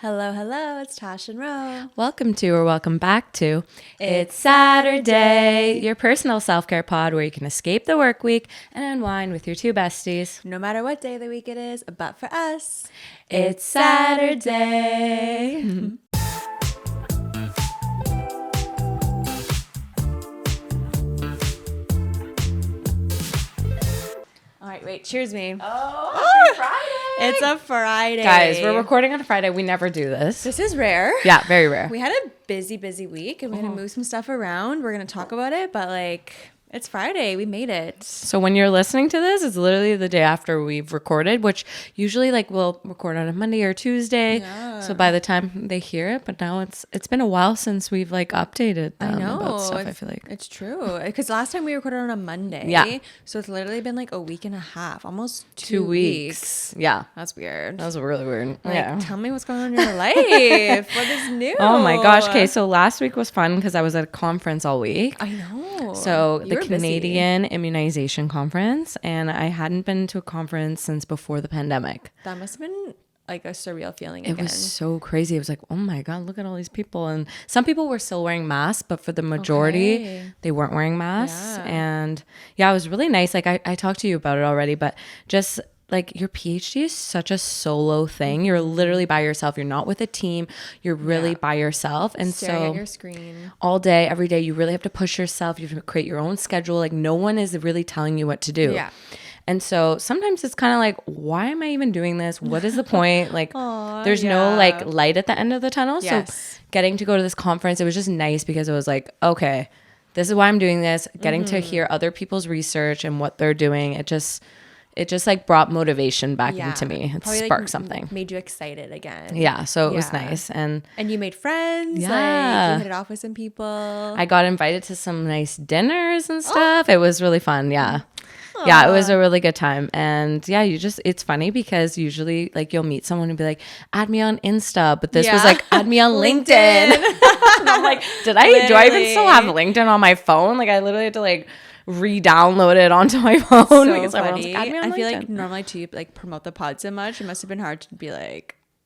Hello, hello, it's Tash and Ro. Welcome to or welcome back to It's Saturday, your personal self-care pod where you can escape the work week and unwind with your two besties. No matter what day of the week it is, but for us, It's Saturday. All right, wait, cheers me. Oh, Friday. It's a Friday. Guys, we're recording on a Friday. We never do this. This is rare. Yeah, very rare. We had a busy week and we had to move some stuff around. We're going to talk about it, but it's Friday. We made it. So when you're listening to this, it's literally the day after we've recorded, which usually we'll record on a Monday or Tuesday. Yeah. So by the time they hear it, but now it's been a while since we've updated them about stuff, I feel like. It's true. Because last time we recorded on a Monday. Yeah. So it's literally been a week and a half, almost 2 weeks. Yeah. That's weird. That was really weird. Tell me what's going on in your life. What is new? Oh my gosh. Okay, so last week was fun because I was at a conference all week. I know. So You the were Canadian Immunization Conference, and I hadn't been to a conference since before the pandemic. That must have been a surreal feeling It again. was so crazy. It was oh my God, look at all these people. And some people were still wearing masks, but for the majority, they weren't wearing masks. Yeah. And yeah, it was really nice. I talked to you about it already, but just your PhD is such a solo thing. You're literally by yourself. You're not with a team. You're really by yourself. And Staring so at your screen all day, every day, you really have to push yourself. You have to create your own schedule. No one is really telling you what to do. Yeah. And so sometimes it's kind of why am I even doing this? What is the point? There's no light at the end of the tunnel. Yes. So getting to go to this conference, it was just nice because it was okay, this is why I'm doing this. Getting to hear other people's research and what they're doing. It just brought motivation back into me. It Probably, sparked something. Made you excited again. Yeah. So it was nice. And you made friends. Yeah. You hit it off with some people. I got invited to some nice dinners and stuff. It was really fun. Yeah. Yeah, it was a really good time. And yeah, it's funny because usually you'll meet someone and be like, add me on Insta. But this was add me on LinkedIn. And I'm do I even still have LinkedIn on my phone? I literally had to re-download it onto my phone. So because funny. add me on I feel LinkedIn. normally too, promote the pod so much. It must have been hard to be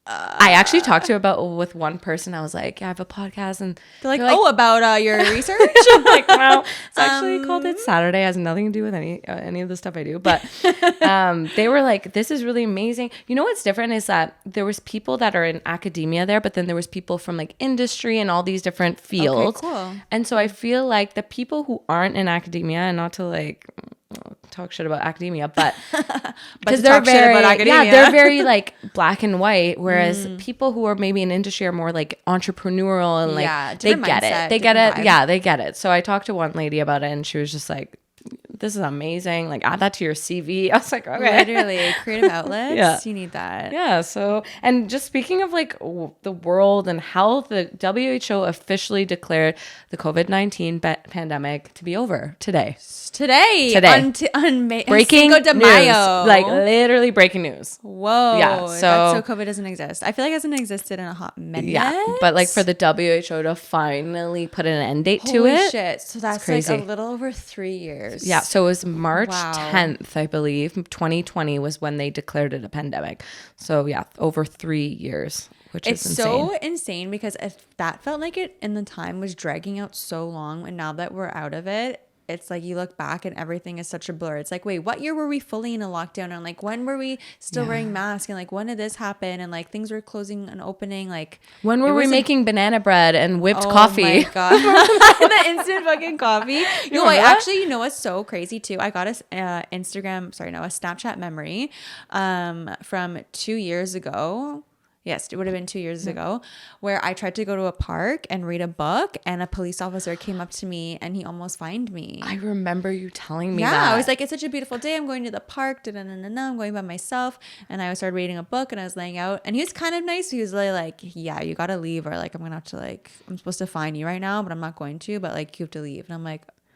I actually talked with one person. I was yeah, I have a podcast, and they're about your research. I'm no, it's actually called It's Saturday. It has nothing to do with any of the stuff I do. But they were this is really amazing. You know what's different is that there was people that are in academia there, but then there was people from industry and all these different fields. Okay, cool. And so I feel the people who aren't in academia, and not to talk shit about academia, but because they're very black and white, whereas people who are maybe in industry are more entrepreneurial and they get it. They get it. Vibe. Yeah, they get it. So I talked to one lady about it, and she was just this is amazing. Add that to your CV. I was okay. Literally, creative outlets. Yeah. You need that. Yeah. So, and just speaking of the world and health, the WHO officially declared the COVID-19 pandemic to be over today. Today. On breaking Cinco de Mayo. news. Literally breaking news. Whoa. Yeah. So COVID doesn't exist. I feel it hasn't existed in a hot minute. Yeah. But for the WHO to finally put an end date to Holy it. shit. So that's crazy. a little over 3 years. Yeah. So it was March 10th, I believe. 2020 was when they declared it a pandemic. So yeah, over 3 years. Which is insane. So insane because if that felt like it in the time was dragging out so long, and now that we're out of it, it's you look back and everything is such a blur. It's wait, what year were we fully in a lockdown? And when were we still wearing masks? And when did this happen? And things were closing and opening. When were we making banana bread and whipped coffee? Oh my God. The instant fucking coffee. Actually, you know what's so crazy too? I got a Snapchat memory from 2 years ago. Yes, it would have been 2 years ago, where I tried to go to a park and read a book, and a police officer came up to me and he almost fined me. I remember you telling me that. Yeah, I was it's such a beautiful day. I'm going to the park. I'm going by myself. And I started reading a book and I was laying out. And he was kind of nice. He was yeah, you got to leave. Or I'm going to have to I'm supposed to fine you right now, but I'm not going to. But you have to leave. And I'm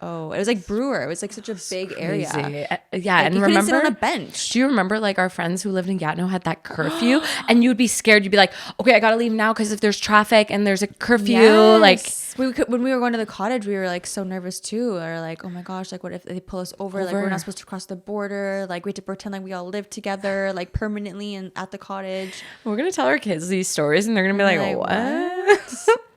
Oh, it was like Brewer. It was like such a big area. Yeah, Like, and you couldn't remember sit on a bench. Do you remember like our friends who lived in Gatineau had that curfew, and you would be scared. You'd be like, okay, I gotta leave now because if there's traffic and there's a curfew, like when we were going to the cottage, we were like so nervous too. Or like, oh my gosh, like what if they pull us over? Like we're not supposed to cross the border. Like we had to pretend like we all live together, like permanently and at the cottage. We're gonna tell our kids these stories, and they're gonna be like, what?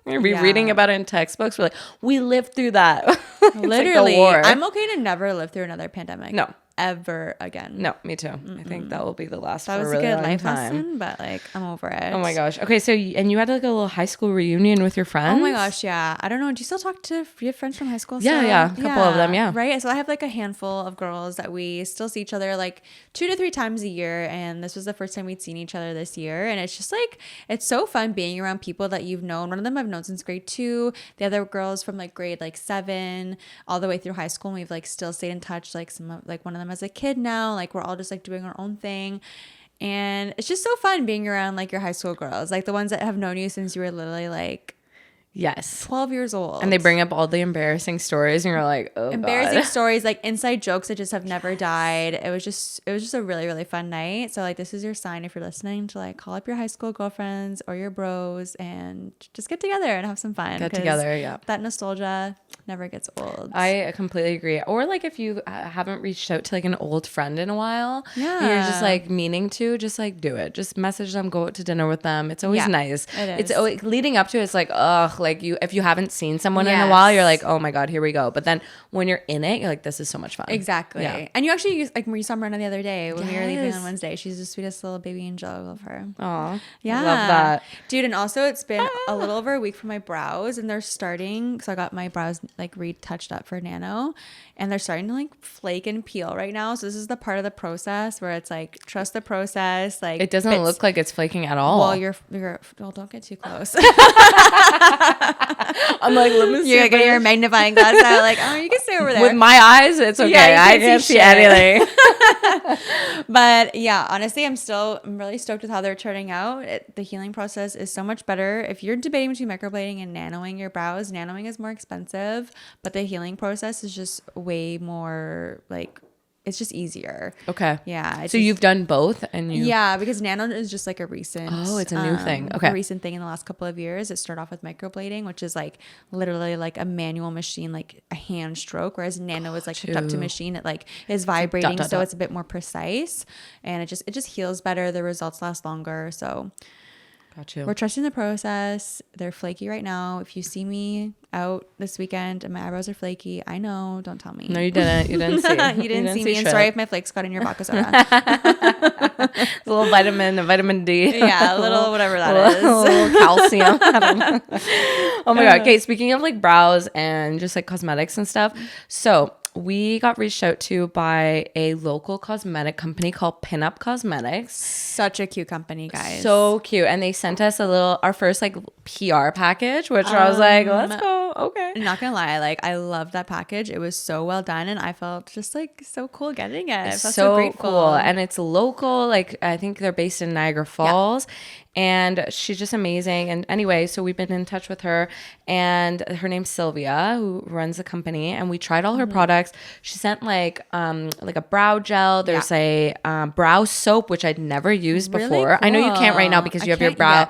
We're gonna be reading about it in textbooks. We're like, we lived through that. Literally, like I'm okay to never live through another pandemic. No. Ever again. No, me too. I think that will be the last That for was a really a good long life time. lesson, but like I'm over it. Oh my gosh. Okay, so and you had like a little high school reunion with your friends? Oh my gosh, yeah. I don't know. Do you still talk to your friends from high school? Yeah, still? yeah. A couple of them, yeah. Right. So I have like a handful of girls that we still see each other like 2 to 3 times a year. And this was the first time we'd seen each other this year. And it's just like, it's so fun being around people that you've known. One of them I've known since grade 2. The other girls from like grade like 7 all the way through high school. And we've like still stayed in touch. Like like one of them as a kid now. Like we're all just like doing our own thing. And it's just so fun being around like your high school girls, like the ones that have known you since you were literally like 12 years old. And they bring up all the embarrassing stories and you're like, oh embarrassing God. stories, like inside jokes that just have never died. It was just a really, really fun night. So like this is your sign if you're listening to like call up your high school girlfriends or your bros and just get together and have some fun. Get together, yeah. That nostalgia never gets old. I completely agree. Or like if you haven't reached out to like an old friend in a while, Yeah. and you're just like meaning to, just like do it. Just message them, go out to dinner with them. It's always nice. It is. It's always, leading up to it, it's like, ugh, like if you haven't seen someone in a while, you're like, oh my God, here we go. But then when you're in it, you're like, this is so much fun. Exactly. Yeah. And you actually like we saw Miranda the other day when we were leaving on Wednesday. She's the sweetest little baby angel. I love her. Aw. Yeah. Love that. Dude, and also it's been a little over a week for my brows and they're starting, so I got my brows like retouched up for nano and they're starting to like flake and peel right now. So this is the part of the process where it's like trust the process. Like It doesn't look like it's flaking at all. Well, well, don't get too close. I'm like, let me see. You're getting your magnifying glass out. Like, oh, you can stay over there. With my eyes, it's okay. Yeah, I can't see anything. But yeah, honestly, I'm really stoked with how they're turning out. The healing process is so much better. If you're debating between microblading and nanoing your brows, nanoing is more expensive, but the healing process is just way more like, it's just easier. Okay. Yeah. So you've done both Yeah, because nano is just like a recent. Oh, it's a new thing. Okay. A recent thing in the last couple of years. It started off with microblading, which is like literally like a manual machine, like a hand stroke, whereas nano is like hooked up to machine. It like is vibrating, so it's a bit more precise and it just heals better. The results last longer. So Got you. we're trusting the process. They're flaky right now. If you see me out this weekend and my eyebrows are flaky, I know. Don't tell me. No, you didn't. You didn't see. You didn't see me. shit. And sorry if my flakes got in your vodka soda. A little vitamin D. Yeah, a little whatever that is. A little calcium. I don't know. Oh my God. Okay, speaking of like brows and just like cosmetics and stuff. So we got reached out to by a local cosmetic company called Pinup Cosmetics. Such a cute company, guys. So cute. And they sent us our first like PR package, which I was like, let's go. Okay. I'm not gonna lie, like I loved that package. It was so well done and I felt just like so cool getting it. I felt so grateful. Cool. And it's local. Like I think they're based in Niagara Falls. Yeah. And she's just amazing. And anyway, so we've been in touch with her and her name's Sylvia, who runs the company. And we tried all her products. She sent like a brow gel. There's a brow soap, which I'd never used before. Really I know you can't right now because you have your brow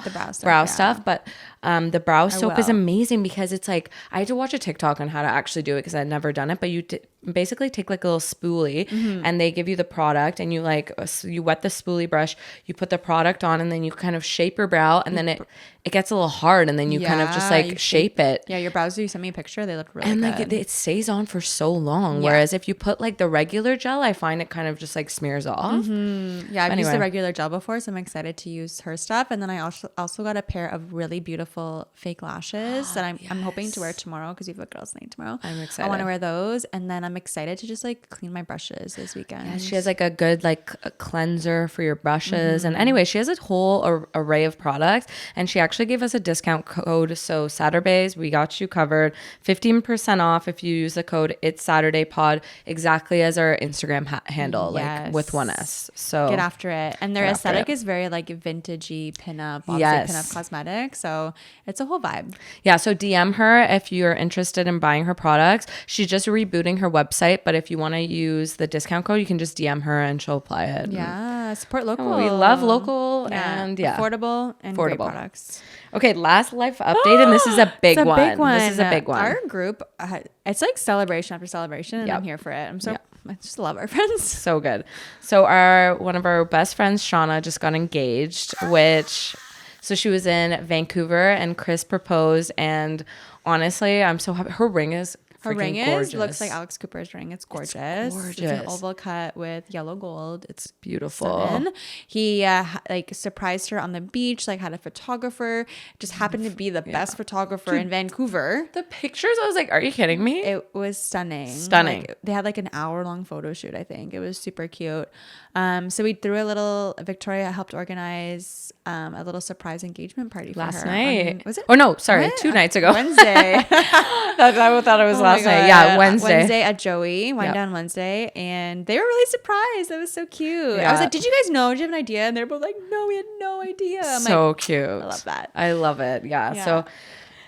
stuff, but the brow soap is amazing because it's like, I had to watch a TikTok on how to actually do it because I'd never done it, but you basically take like a little spoolie and they give you the product and you like, you wet the spoolie brush, you put the product on and then you kind of shape your brow and then it gets a little hard and then you kind of just like shape it. Yeah, your brows, you sent me a picture, they look really good. And like it stays on for so long. Yeah. Whereas if you put like the regular gel, I find it kind of just like smears off. Yeah, I've used the regular gel before, so I'm excited to use her stuff. And then I also got a pair of really beautiful fake lashes that I'm hoping to wear tomorrow because we have a girls' night tomorrow. I'm excited. I want to wear those, and then I'm excited to just like clean my brushes this weekend. Yeah, she has like a good like a cleanser for your brushes. And anyway, she has a whole array of products, and she actually gave us a discount code. So Saturdays, we got you covered. 15% off if you use the code It's Saturday Pod, exactly as our Instagram handle, like with one S. So get after it. And their aesthetic is very like vintagey pinup, obviously pinup cosmetics. So it's a whole vibe. Yeah, so DM her if you're interested in buying her products. She's just rebooting her website, but if you want to use the discount code, you can just DM her and she'll apply it. Yeah, support local. We love local and affordable and great products. Okay, last life update, and this is a big one. This is a big one. Our group, it's like celebration after celebration, and I'm here for it. I just love our friends. So good. So one of our best friends, Shauna, just got engaged, so she was in Vancouver, and Chris proposed, and honestly, I'm so happy. Her ring is gorgeous. Looks like Alex Cooper's ring. It's gorgeous. It's an oval cut with yellow gold. It's beautiful. Stunning. He surprised her on the beach, like had a photographer, just happened to be the best photographer in Vancouver. The pictures, I was like, are you kidding me? It was stunning. Like, they had like an hour-long photo shoot, I think. It was super cute. So we threw Victoria helped organize a little surprise engagement party for her. Last night. Was it? Oh, no, sorry. What? 2 nights ago. Wednesday. I thought it was last night. Yeah, Wednesday. Wednesday at Joey. Wine down Wednesday. And they were really surprised. That was so cute. Yeah. I was like, did you guys know? Did you have an idea? And they're both like, no, we had no idea. I'm so cute. I love that. I love it. Yeah. So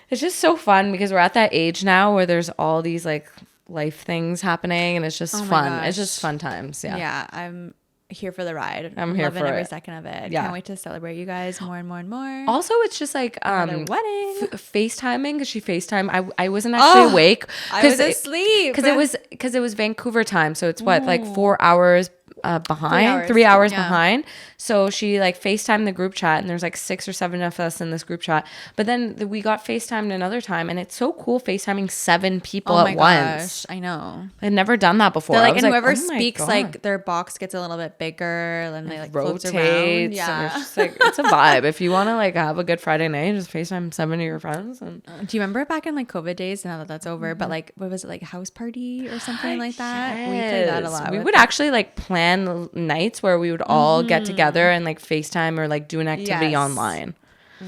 it's just so fun because we're at that age now where there's all these like life things happening and it's just fun. Gosh. It's just fun times. Yeah. Yeah. I'm here for the ride. I'm here loving for every it. second of it. Yeah. Can't wait to celebrate you guys more and more and more. Also, it's just like wedding. FaceTiming because she FaceTime. I wasn't actually awake. I was asleep because it was Vancouver time, so it's like 4 hours behind, 3 hours behind. So she like FaceTimed the group chat, and there's like 6 or 7 of us in this group chat. But then we got FaceTimed another time, and it's so cool FaceTiming 7 people at once. I know. I'd never done that before. And whoever speaks, like their box gets a little bit bigger, and they like rotates around. Yeah, and it's just like it's a vibe. If you want to like have a good Friday night, just FaceTime 7 of your friends. And do you remember back in like COVID days? Now that that's over, but like what was it, like house party or something like that? Yes. We played that a lot. We would actually like plan nights where we would all get together and like FaceTime or like do an activity online.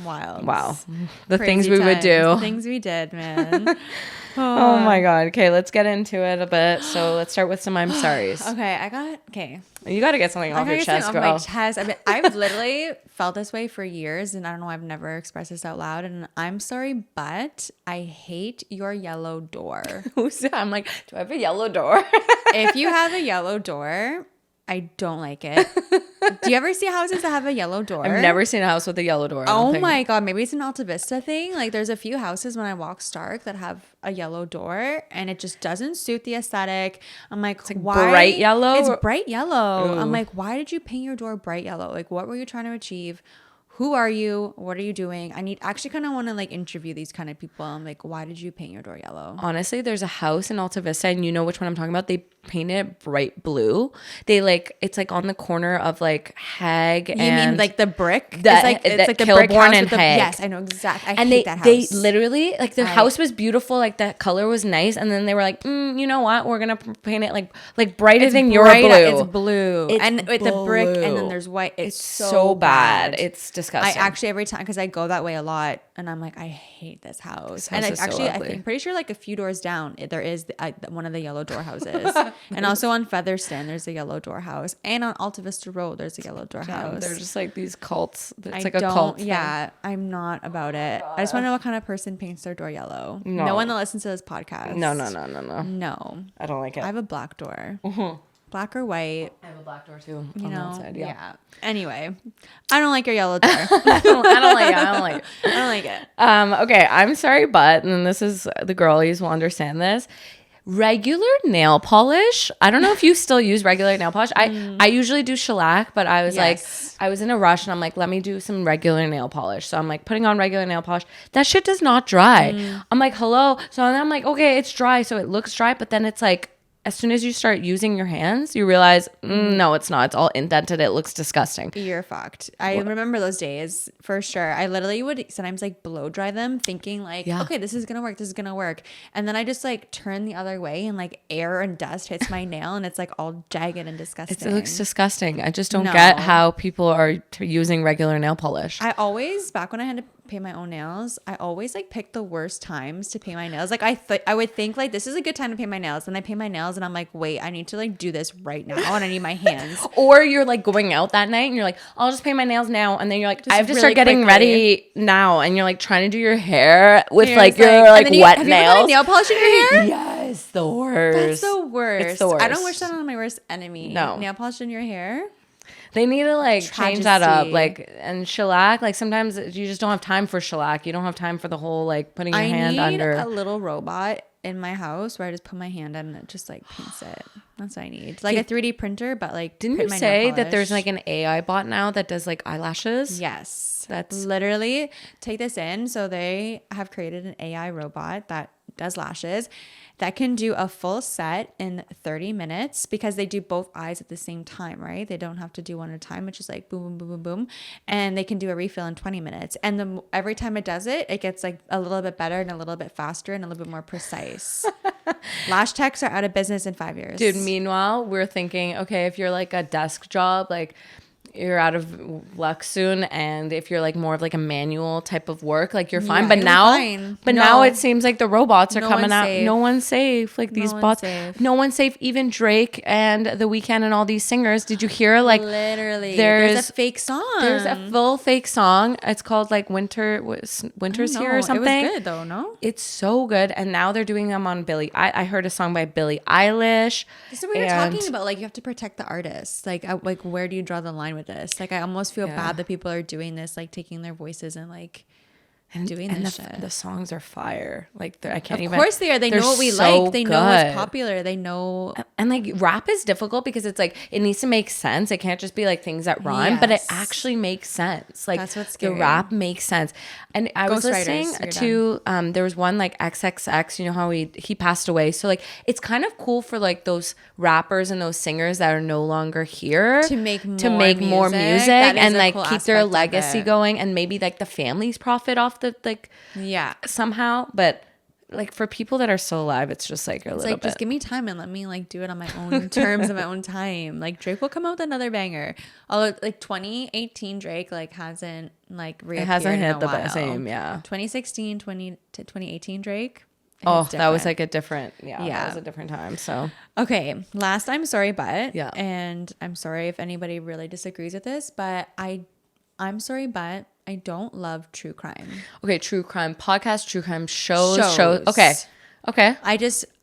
Wild. Wow. The Crazy things we times. would do. The things we did, man. Oh my God. Okay, let's get into it a bit. So let's start with some I'm sorry's. Okay. You got to get something off your chest, girl. Off my chest. I mean, I've literally felt this way for years, and I don't know, I've never expressed this out loud. And I'm sorry, but I hate your yellow door. I'm like, do I have a yellow door? If you have a yellow door, I don't like it. Do you ever see houses that have a yellow door? I've never seen a house with a yellow door. Oh my God. Maybe it's an Alta Vista thing. Like there's a few houses when I walk Stark that have a yellow door and it just doesn't suit the aesthetic. I'm like, it's like why? Bright yellow? It's bright yellow. Ooh. I'm like, why did you paint your door bright yellow? Like what were you trying to achieve? Who are you? What are you doing? I actually kind of want to like interview these kind of people. I'm like, why did you paint your door yellow? Honestly, there's a house in Alta Vista, and you know which one I'm talking about. They painted it bright blue. They like it's like on the corner of like Hague and you mean like the brick? It's like the brick house and Hague. Yes, I know exactly. I hate that house. They literally like the house was beautiful, like the color was nice, and then they were like, you know what? We're gonna paint it like brighter than your blue. It's blue, and with the brick, and then there's white. It's so bad. It's disgusting. I actually every time because I go that way a lot, and I'm like, I hate this house. And is actually, so I think pretty sure like a few doors down there is one of the yellow door houses, and also on Featherston there's a yellow door house, and on Alta Vista Road there's a yellow door house. They're just like these cults. It's like a cult. Yeah, I'm not about it. I just want to know what kind of person paints their door yellow. No one that listens to this podcast. No. No, I don't like it. I have a black door. Black or white. I have a black door too. You on know, that side, yeah. Anyway, I don't like your yellow door. I don't like it. I don't like it. Okay, I'm sorry, but and this is the girlies will understand this. Regular nail polish. I don't know if you still use regular nail polish. I usually do shellac, but I was like, I was in a rush and I'm like, let me do some regular nail polish. So I'm like putting on regular nail polish. That shit does not dry. I'm like, hello. So then I'm like, okay, it's dry. So it looks dry, but then it's like, as soon as you start using your hands, you realize, no, it's not. It's all indented. It looks disgusting. You're fucked. I remember those days for sure. I literally would sometimes like blow dry them thinking like, okay, this is going to work. This is going to work. And then I just like turn the other way and like air and dust hits my nail and it's like all jagged and disgusting. It looks disgusting. I just don't get how people are using regular nail polish. I always, back when I had to paint my own nails, I always like pick the worst times to paint my nails. Like I would think like this is a good time to paint my nails, and I paint my nails and I'm like, wait, I need to like do this right now and I need my hands. Or you're like going out that night and you're like, I'll just paint my nails now, and then you're like, Just I have to really start getting quickly. ready now, and you're like trying to do your hair with You're like just your and like then wet have nails. You ever got nail polish in your hair? Yes, the worst. That's the worst. It's the worst. I don't wish that on my worst enemy. No. Nail polish in your hair. They need to like change that up, Tragedy. like, and shellac. Like sometimes you just don't have time for shellac. You don't have time for the whole like putting your hand I need under. a little robot in my house where I just put my hand in and it just like paints it. That's what I need. Like a 3D printer, but like Didn't print you my nail say that polish. there's like an AI bot now that does like eyelashes? Yes. That's literally, take this in. So they have created an AI robot that does lashes that can do a full set in 30 minutes because they do both eyes at the same time, right? They don't have to do one at a time, which is like boom, boom, boom, boom, boom. And they can do a refill in 20 minutes. And every time it does it, it gets like a little bit better and a little bit faster and a little bit more precise. Lash techs are out of business in 5 years. Dude, meanwhile, we're thinking, okay, if you're like a desk job, like you're out of luck soon, and if you're like more of like a manual type of work, like you're fine. Yeah, but you're now fine. now No. it seems like the robots are No coming one's out. safe. No one's safe. Like these one's bots, safe. no one's safe. Even Drake and The Weeknd and all these singers. Did you hear like literally there's a fake song. there's a full fake song. It's called like Winter's Here or something. It was good though, no? It's so good, and now they're doing them on Billie. I heard a song by Billie Eilish. This is what we were and- talking about. Like, you have to protect the artists. Like, where do you draw the line with this? Like, I almost feel bad that people are doing this, like taking their voices and like doing and this the, shit. the songs are fire. Like I can't Of even. course they are. They they're know what we so like. They know what's good. popular. They know. And like rap is difficult because it's like it needs to make sense. It can't just be like things that rhyme, but it Yes. actually makes sense. Like That's what's the scary. rap makes sense. And I was listening Ghostwriters, you're to there was one like XXX. You know how he passed away. So like it's kind of cool for like those rappers and those singers that are no longer here To make more music. music That is and a like cool keep their aspect of legacy it. going, and maybe like the families profit off the like Yeah. somehow. But like for people that are still alive, it's just like a It's little like, bit. just give me time and let me like do it on my own terms and my own time. Like Drake will come out with another banger. Although like 2018 Drake like hasn't like reappeared It hasn't in hit a the while. same, yeah. 2016, 2018 Drake. Oh, it's that was different. like a different, that Yeah. was a different time. So Okay, last I'm sorry, but Yeah. and I'm sorry if anybody really disagrees with this, but I'm sorry, but I don't love true crime. okay, true crime podcast, true crime shows. Shows. Okay.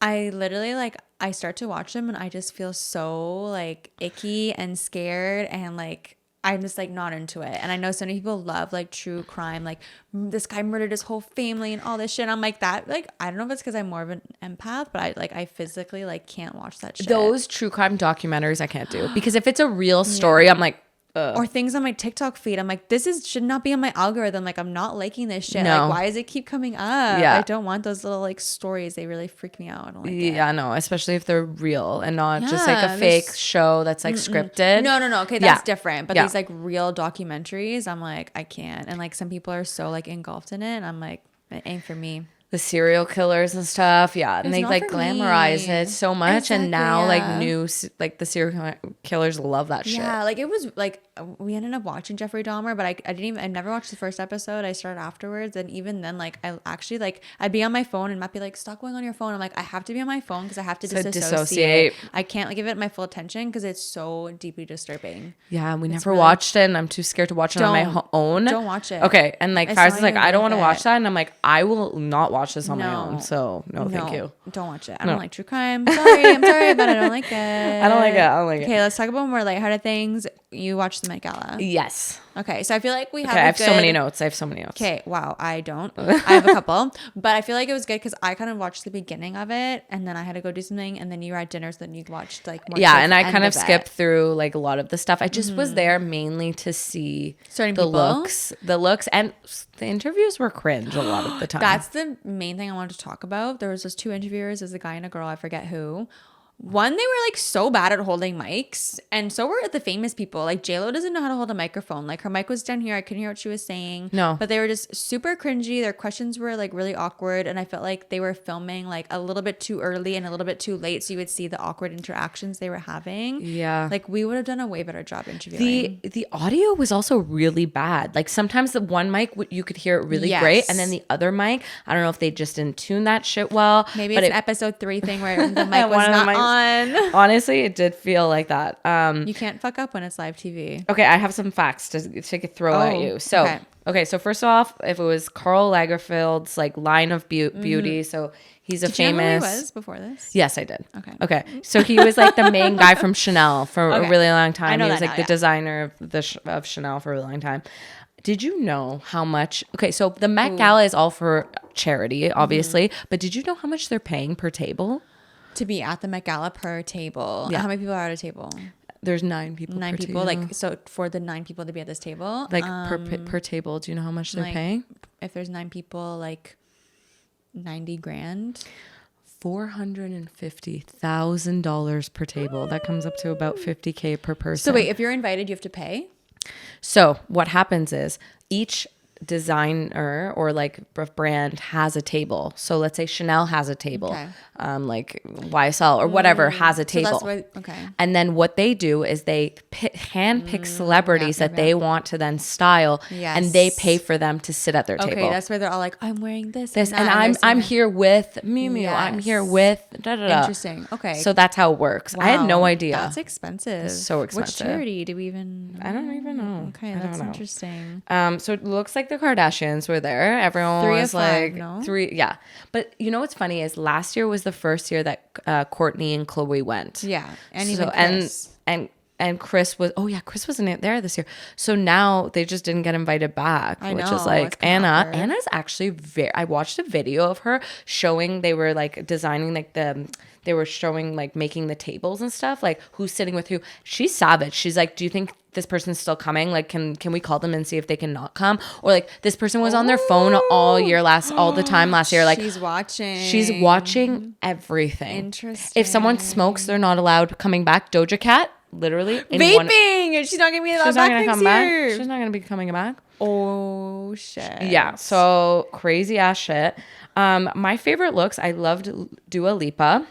I literally like I start to watch them and I just feel so like icky and scared and like I'm just like not into it. And I know so many people love like true crime, like this guy murdered his whole family and all this shit. And I'm like that, like I don't know if it's because I'm more of an empath, but I physically like can't watch that shit. Those true crime documentaries I can't do because if it's a real story, I'm like, or things on my TikTok feed. I'm like, should not be on my algorithm. Like, I'm not liking this shit. No. Like, why does it keep coming up? Yeah. I don't want those little like stories. They really freak me out. I don't like it. yeah, no, especially if they're real and not just like Yeah, a fake there's- show that's like scripted. No. Okay, that's Yeah. different. But Yeah. these like real documentaries, I'm like, I can't. And like some people are so like engulfed in it. And I'm like, it ain't for me. The serial killers and stuff, yeah, and It's they not like for glamorize me. it so much, Exactly, and now yeah. like like the serial killers love that shit. Yeah, like it was like we ended up watching Jeffrey Dahmer, but I never watched the first episode. I started afterwards, and even then, like I actually like I'd be on my phone and Matt be like, "Stop going on your phone." I'm like, I have to be on my phone because I have to So dissociate. dissociate. I can't like give it my full attention because it's so deeply disturbing. Yeah, we never really- watched it, and I'm too scared to watch it on my own. Don't watch it. Okay, and like It's Faris not is like, even I don't want to worth watch it. that, and I'm like, I will not watch this on my No. own. So no, thank you. Don't watch it. I No. don't like true crime. Sorry, I'm sorry, but I don't like it. I don't like it. I don't like it. Okay, let's talk about more lighthearted things. You watched the Met Gala. Yes. Okay, so I feel like we have. Okay, a I have so many good- notes. Okay, wow, I don't. I have a couple, but I feel like it was good because I kind of watched the beginning of it, and then I had to go do something, and then you were at dinner, so then you watched like more. Yeah, towards and the I end kind of it. skipped through like a lot of the stuff. I just was there mainly to see Certain the people? looks, and the interviews were cringe a lot of the time. That's the main thing I wanted to talk about. There was those two interviewers, there's a guy and a girl, I forget who. One, they were like so bad at holding mics, and so were the famous people. Like JLo doesn't know how to hold a microphone. Like her mic was down here, I couldn't hear what she was saying. No. But they were just super cringy. Their questions were like really awkward, and I felt like they were filming like a little bit too early and a little bit too late, so you would see the awkward interactions they were having. Yeah. Like we would have done a way better job interviewing. The audio was also really bad. Like sometimes the one mic you could hear it really Yes. great, and then the other mic, I don't know if they just didn't tune that shit well. Maybe but it's an episode 3 thing where the mic was One of the not mics on. Honestly, it did feel like that. You can't fuck up when it's live TV. Okay, I have some facts to throw at you. So, okay, so first off, if it was Karl Lagerfeld's like line of beauty, so he's a famous. Did you know who he was before this? Yes, I did. Okay. So he was like the main guy from Chanel for a really long time. I know he was that like now, the designer of Chanel for a really long time. Did you know how much? Okay, so the Met Gala is all for charity, obviously, but did you know how much they're paying per table? To be at the Met Gala per table. Yeah. How many people are at a table? There's 9 people. 9 per people. table. Like, so for the 9 people to be at this table, like per table. Do you know how much they're paying? If there's 9 people, like 90 grand. $450,000 per table. That comes up to about $50K per person. So wait, if you're invited, you have to pay? So what happens is each designer or like brand has a table. So let's say Chanel has a table, like YSL or whatever has a table. So that's what, and then what they do is they handpick celebrities that they want to then style, and they pay for them to sit at their table. Okay, that's where they're all like, I'm wearing this and I'm here with Miu Miu. I'm here with Interesting. Okay. So that's how it works. Wow. I had no idea. That's expensive. It's so expensive. What charity do we even? I don't even know. Okay, that's interesting. So it looks like the Kardashians were there. Everyone 3 was of 5, like no? 3. Yeah. But you know what's funny is last year was the first year that Kourtney and Khloe went. Yeah. And even Chris. And Chris was, Chris wasn't there this year. So now they just didn't get invited back, which is like Anna. Anna's actually I watched a video of her showing, they were like designing like they were showing like making the tables and stuff, like who's sitting with who. She's savage. She's like, do you think this person's still coming? Like, can we call them and see if they can not come? Or like this person was on their phone all the time last year. Like she's watching everything. Interesting. If someone smokes, they're not allowed coming back. Doja Cat, literally vaping. She's not gonna be allowed back next year. She's not gonna be coming back. Oh shit. Yeah. So crazy ass shit. My favorite looks. I loved Dua Lipa.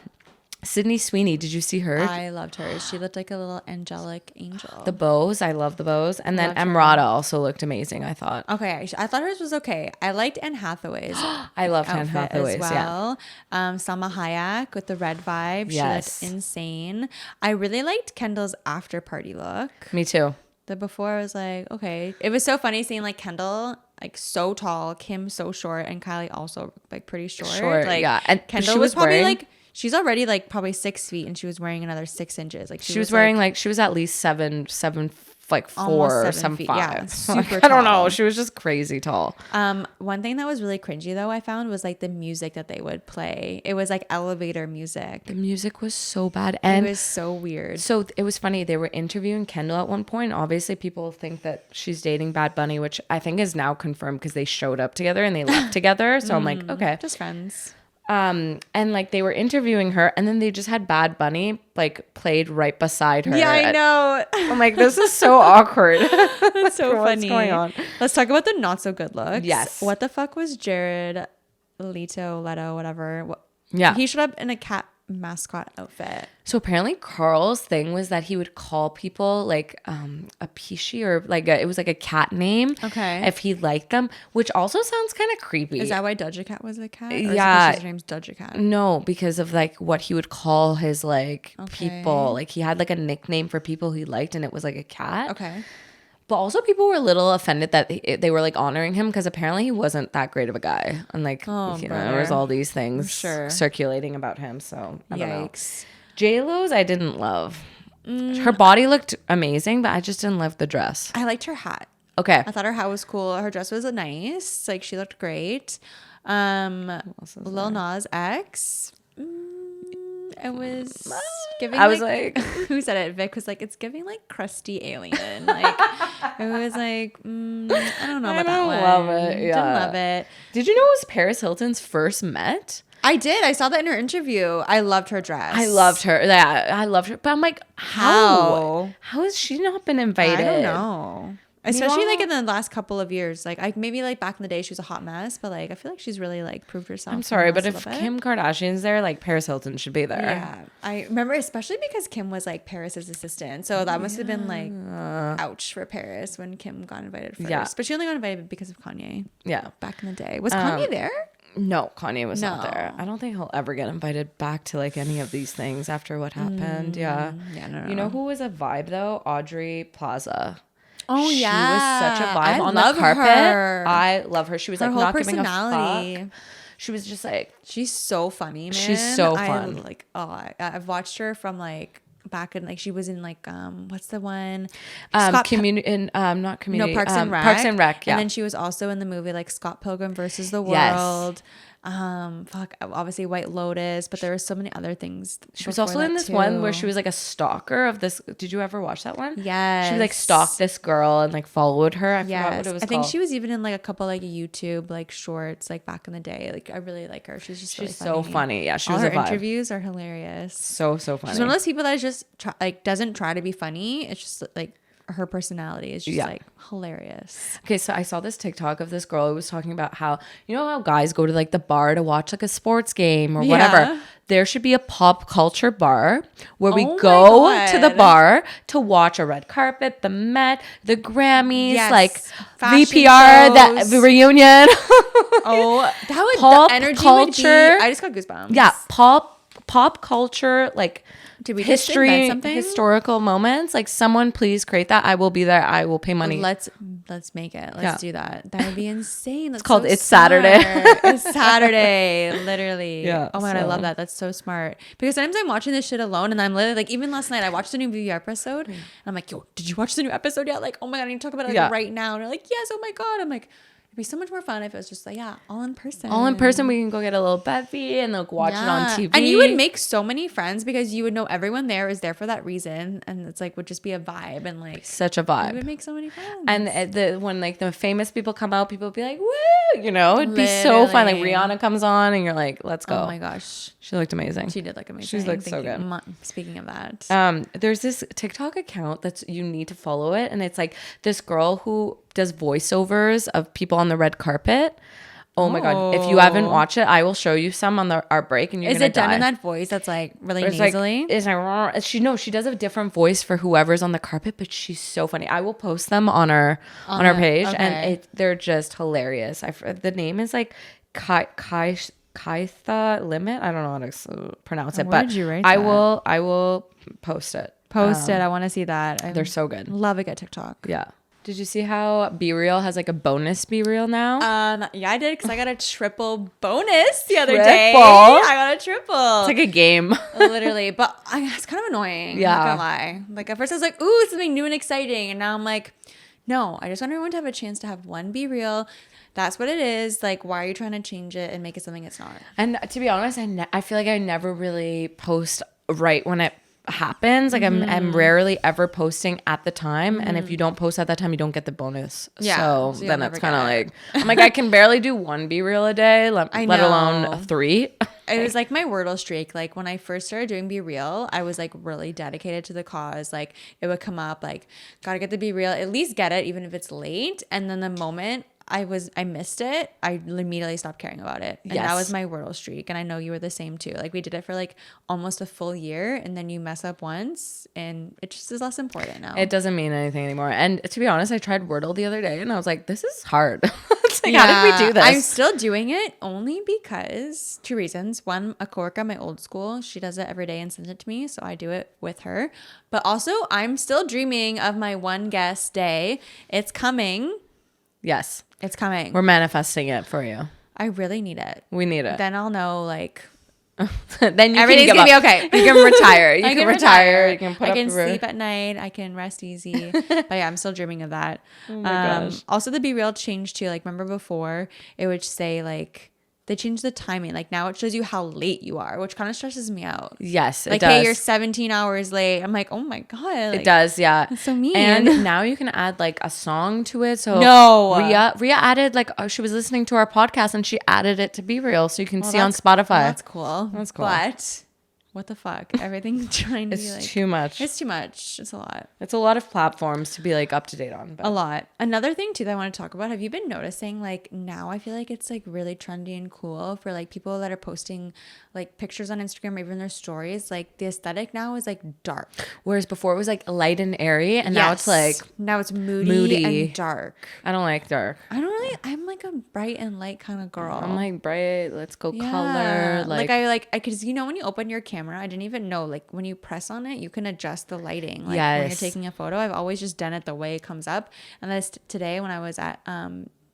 Sydney Sweeney, did you see her? I loved her. She looked like a little angelic angel. The bows, I love the bows. And then Emrata also looked amazing, I thought. Okay, I thought hers was okay. I liked Anne Hathaway's I loved Anne Hathaway's, as well. Salma Hayek with the red vibe. Yes. She looked insane. I really liked Kendall's after party look. Me too. The before I was like, okay. It was so funny seeing like Kendall like so tall, Kim so short, and Kylie also like pretty short. Like, yeah. And Kendall was probably like, she's already like probably 6 feet, and she was wearing another 6 inches. Like she was wearing like she was at least 7, like 4 or 7 5. Yeah, super I don't know. She was just crazy tall. One thing that was really cringy though, I found, was like the music that they would play. It was like elevator music. The music was so bad, and it was so weird. So it was funny. They were interviewing Kendall at one point. Obviously, people think that she's dating Bad Bunny, which I think is now confirmed because they showed up together and they left together. So I'm like, okay, just friends. And like they were interviewing her, and then they just had Bad Bunny like played right beside her. Yeah, I know. I'm like, this is so awkward. That's so funny. What's going on? Let's talk about the not so good looks. Yes. What the fuck was Jared Leto, whatever? Yeah. He showed up in a cat mascot outfit. So apparently Carl's thing was that he would call people like a Pishi, or like it was like a cat name. Okay. If he liked them, which also sounds kind of creepy. Is that why Doja Cat was a cat? Or yeah. his name's Doja Cat? No, because of like what he would call his like people. Like he had like a nickname for people he liked, and it was like a cat. Okay. But also people were a little offended that they were like honoring him, because apparently he wasn't that great of a guy. And like, there was all these things circulating about him. So I don't know. J-Lo's I didn't love. Her body looked amazing, but I just didn't love the dress. I liked her hat. Okay. I thought her hat was cool. Her dress was nice. Like she looked great. Lil Nas X. It was giving. I was like who said it? Vic was like, it's giving like crusty alien. Like it was like, I don't know about that one. Love it. Yeah. Didn't love it. Did you know it was Paris Hilton's first Met? I did. I saw that in her interview. I loved her dress. I loved her. Yeah, I loved her. But I'm like, how has she not been invited? I don't know. Especially like in the last couple of years, like maybe like back in the day she was a hot mess, but like I feel like she's really like proved herself. I'm sorry, but if Kim Kardashian's there, like Paris Hilton should be there. Yeah, I remember, especially because Kim was like Paris's assistant, so that must have been like ouch for Paris when Kim got invited first. Yeah, but she only got invited because of Kanye. Yeah, back in the day. Was Kanye there? No, Kanye was not No. there. I don't think he'll ever get invited back to like any of these things after what happened. Yeah. No. You know who was a vibe though? Audrey Plaza. Oh She yeah, was such a vibe I on love the carpet. her. I love her. She was Her like whole not giving a personality. fuck. She was just like, She's so funny, man. She's so fun. I've watched her from like back in like she was in like what's the one? community in not community. No, Parks and Rec. Parks and Rec. Yeah. And then she was also in the movie like Scott Pilgrim versus the Yes. World. Obviously White Lotus, but there were so many other things. She was also in this one where she was like a stalker of this. Did you ever watch that one? Yes. She like stalked this girl and like followed her. I forgot what it was I think called. she was even in like a couple like YouTube like shorts like back in the day. Like I really like her. She's really so funny. Yeah, she All was her a vibe. interviews are hilarious. So funny. She's one of those people that just doesn't try to be funny. It's just like her personality is just like hilarious. Okay, so I saw this TikTok of this girl who was talking about how, you know how guys go to like the bar to watch like a sports game or whatever. Yeah. There should be a pop culture bar where we Oh my go to the God. bar to watch a red carpet, the Met, the Grammys, Yes. like Fashion VPR, shows. the reunion. Oh, that would Pop the energy culture. would be. I just got goosebumps. Yeah, pop culture, like Did we just history, invent something? historical moments. Like someone please create that. I will be there. I will pay money. Let's make it. Let's do that. That would be insane. That's called so It's Saturday. smart. It's Saturday, literally. Yeah, Oh my God, I so- love that. That's so smart. Because sometimes I'm watching this shit alone, and I'm literally like, even last night I watched the new BeReal episode, and I'm like, yo, did you watch the new episode yet? Like, oh my God, I need to talk about it like, right now. And they're like, yes. Oh my God. I'm like, it'd be so much more fun if it was just like, all in person. All in person, we can go get a little bevy and like watch it on TV. And you would make so many friends because you would know everyone there is there for that reason, and it's like would just be a vibe and like such a you vibe. would make so many friends. And when like the famous people come out, people would be like, woo, you know, it'd be so fun. Like Literally. Rihanna comes on and you're like, let's go. Oh my gosh, She looked amazing. she did look amazing. She's looked so good. Speaking of that, There's this TikTok account that's you need to follow it, and it's like this girl who does voiceovers of people on the red carpet. Oh my God. If you haven't watched it, I will show you some on our break and you're is gonna it done die. in that voice that's like really It's nasally? like, it's like she does a different voice for whoever's on the carpet, but she's so funny. I will post them on our page, and they're just hilarious. The name is like Kaitha Limit. I don't know how to pronounce it, Where but did you write I that? will post it. Post it. I want to see that. They're so good. Love a good TikTok. Yeah. Did you see how BeReal has like a bonus BeReal now? Yeah, I did because I got a triple bonus the other day. Triple? I got a triple. It's like a game. Literally, but it's kind of annoying. Yeah. I'm not gonna lie. Like at first I was like, ooh, something new and exciting, and now I'm like, no, I just want everyone to have a chance to have one BeReal. That's what it is. Like, why are you trying to change it and make it something it's not? And to be honest, I feel like I never really post right when it happens. Like I'm rarely ever posting at the time, and if you don't post at that time, you don't get the bonus. Yeah, so so you'll then never it's kind of get like I'm like I can barely do one BeReal a day, let alone 3. It was like my Wordle streak. Like when I first started doing BeReal, I was like really dedicated to the cause. Like it would come up like, gotta get the BeReal, at least get it, even if it's late. And then the moment I missed it, I immediately stopped caring about it. And that was my Wordle streak. And I know you were the same too. Like we did it for like almost a full year, and then you mess up once and it just is less important now. It doesn't mean anything anymore. And to be honest, I tried Wordle the other day and I was like, this is hard. It's like, how did we do this? I'm still doing it only because 2 reasons. One, a coworker at my old school, she does it every day and sends it to me, so I do it with her. But also, I'm still dreaming of my one guest day. It's coming. Yes. It's coming. We're manifesting it for you. I really need it. We need it. Then I'll know like then you everything's can gonna be okay. You can retire. You I can retire. You can put I up can the sleep at night. I can rest easy. But yeah, I'm still dreaming of that. Oh my gosh. Also, the BeReal changed too. Like, remember before it would say like they changed the timing. Like now it shows you how late you are, which kind of stresses me out. Yes, it Like, does. hey, you're 17 hours late. I'm like, oh my God. Like, It does, yeah. That's so mean. And now you can add like a song to it. So No. Rhea added like she was listening to our podcast and she added it to BeReal, so you can see on Spotify. That's cool. That's cool. But what the fuck? Everything's trying to be like... It's too much. It's too much. It's a lot. It's a lot of platforms to be like up to date on. But. A lot. Another thing too that I want to talk about, have you been noticing like now I feel like it's like really trendy and cool for like people that are posting like pictures on Instagram or even their stories, like the aesthetic now is like dark. Whereas before it was like light and airy, and now it's like now it's moody and dark. I don't like dark. I'm like a bright and light kind of girl. I'm like bright, let's go Yeah. color. I cause you know when you open your camera, I didn't even know like when you press on it, you can adjust the lighting. Like when you're Yes. taking a photo, I've always just done it the way it comes up. And then today when I was at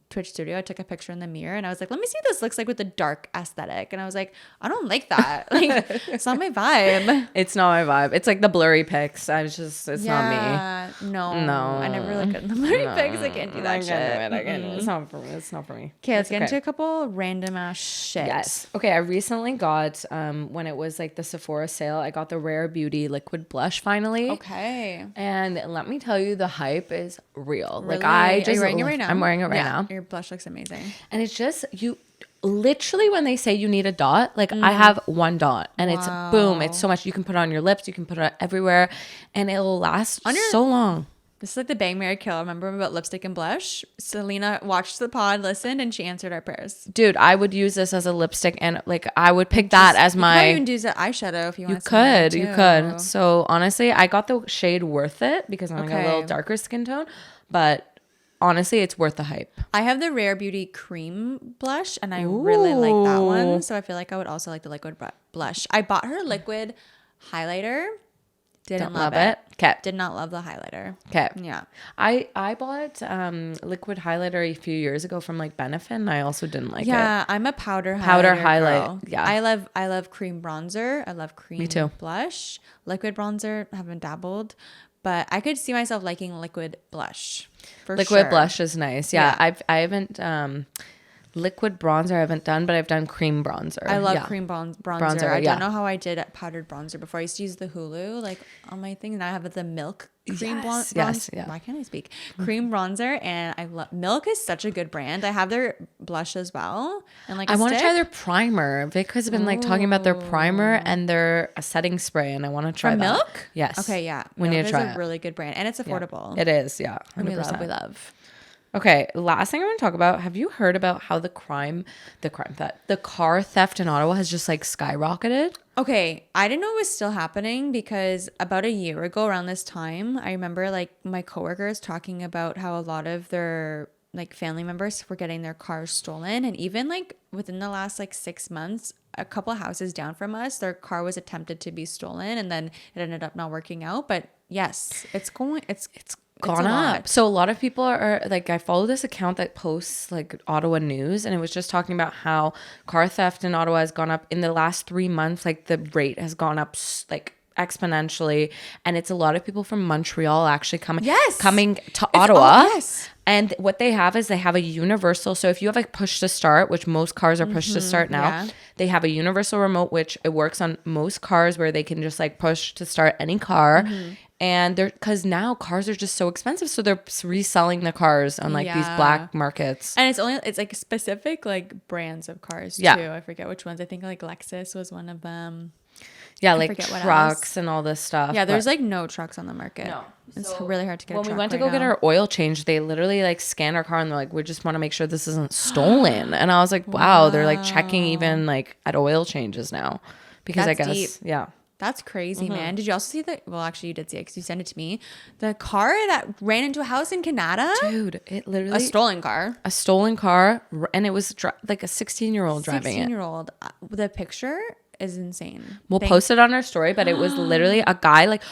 Twitch studio, I took a picture in the mirror and I was like, let me see what this looks like with the dark aesthetic. And I was like, I don't like that. Like it's not my vibe. It's not my vibe. It's like the blurry pics. It's not me. No. No. I never look at the blurry pics. I can't do that shit. I can't do it. It's not for me. It's not for me. Okay, let's get into a couple random ass shit. Yes. Okay, I recently got, when it was like the Sephora sale, I got the Rare Beauty liquid blush finally. Okay. And let me tell you, the hype is real. Really? Like I just... Are you wearing it right now? I'm wearing it right now. Your blush looks amazing. And it's just, you literally, when they say you need a dot, like I have one dot and it's boom. It's so much. You can put it on your lips. You can put it everywhere and it'll last so long. This is like the Bang, Marry, Kill. Remember about lipstick and blush? Selena watched the pod, listened, and she answered our prayers. Dude, I would use this as a lipstick and like I would pick that as my... You could even use an eyeshadow if you want. You could. So honestly, I got the shade Worth It because I'm like a little darker skin tone. But honestly, it's worth the hype. I have the Rare Beauty cream blush and I really like that one. So I feel like I would also like the liquid blush. I bought her liquid highlighter. Didn't love it. Okay. Did not love the highlighter. Okay. Yeah. I bought liquid highlighter a few years ago from like Benefit and I also didn't like it. Yeah, I'm a powder highlight girl. Yeah. I love cream bronzer. I love cream blush. Liquid bronzer, haven't dabbled. But I could see myself liking liquid blush. Liquid blush is nice. Yeah. I haven't liquid bronzer I haven't done, but I've done cream bronzer. I love cream bronzer. I don't know how I did powdered bronzer before. I used to use the Hulu like on my thing, and I have the Milk cream bronzer. Yes, yeah. Why can't I speak? Cream bronzer, and I love Milk is such a good brand. I have their blush as well, and like I want to try their primer. Vic has been like talking about their primer and their setting spray, and I want to try that. Milk. Yes. Okay. Yeah. We need to try a really good brand, and it's affordable. Yeah. It is. Yeah. 100%. We love. Okay, last thing I want to talk about. Have you heard about how the car theft in Ottawa has just like skyrocketed? Okay, I didn't know it was still happening because about a year ago around this time, I remember like my coworkers talking about how a lot of their like family members were getting their cars stolen, and even like within the last like 6 months, a couple houses down from us, their car was attempted to be stolen, and then it ended up not working out. But yes, it's gone up. So a lot of people are like, I follow this account that posts like Ottawa news, and it was just talking about how car theft in Ottawa has gone up in the last 3 months. Like the rate has gone up like exponentially, and it's a lot of people from Montreal actually coming to Ottawa. And what they have is they have a universal. So if you have a push to start, which most cars are push to start now, they have a universal remote, which it works on most cars where they can just like push to start any car. And because now cars are just so expensive, so they're reselling the cars on like these black markets. And it's like specific like brands of cars too. I forget which ones. I think like Lexus was one of them. Yeah, like trucks and all this stuff. Yeah, there's like no trucks on the market. No. It's really hard to get a truck. When we went to go get our oil change, they literally like scanned our car and they're like, we just want to make sure this isn't stolen. And I was like, wow, they're like checking even like at oil changes now. Because I guess, That's crazy, man. Did you also see that? Well, actually, you did see it because you sent it to me. The car that ran into a house in Canada? Dude, it literally... A stolen car. And it was like a 16-year-old driving it. 16-year-old. The picture is insane. We'll post it on our story, but it was literally a guy like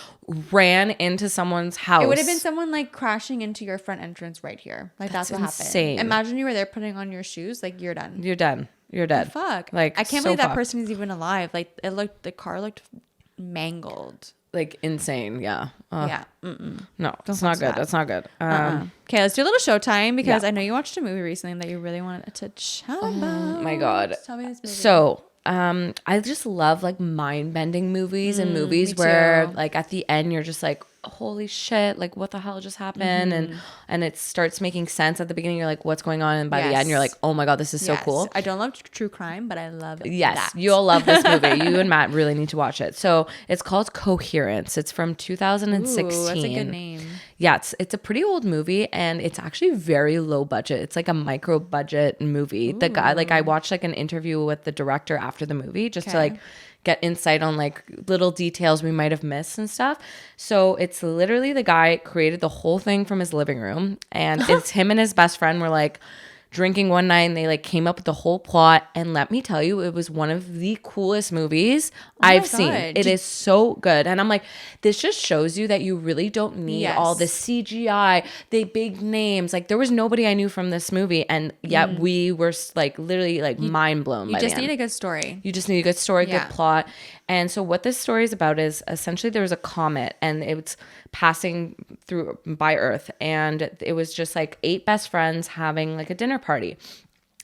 ran into someone's house. It would have been someone like crashing into your front entrance right here. Like that's what insane. Happened. Imagine you were there putting on your shoes. Like you're done. You're done. You're dead. Fuck. Like I can't believe that person is even alive. Like the car looked mangled. Like insane. Yeah. Yeah. No, that's not good. That's not good. Okay, let's do a little showtime because I know you watched a movie recently that you really wanted to chat about. Oh my God. Tell me this movie. So I just love like mind bending movies and movies where like at the end you're just like, holy shit, like what the hell just happened? And it starts making sense at the beginning. You're like, what's going on? And by the end, you're like, oh my God, this is so cool. I don't love true crime, but I love Yes, that. you'll love this movie. You and Matt really need to watch it. So it's called Coherence. It's from 2016. Ooh, that's a good name. Yeah, it's a pretty old movie, and it's actually very low budget. It's like a micro budget movie. The guy, like, I watched like an interview with the director after the movie just to like get insight on like little details we might have missed and stuff. So it's literally the guy created the whole thing from his living room, and it's him and his best friend were like drinking one night, and they like came up with the whole plot. And let me tell you, it was one of the coolest movies I've seen. It is so good. And I'm like, this just shows you that you really don't need all the CGI, the big names. Like, there was nobody I knew from this movie, and yet we were like literally like mind blown. You just need a good story. You just need a good story, good plot. And so what this story is about is essentially there was a comet, and it's passing through by Earth, and it was just like 8 best friends having like a dinner party.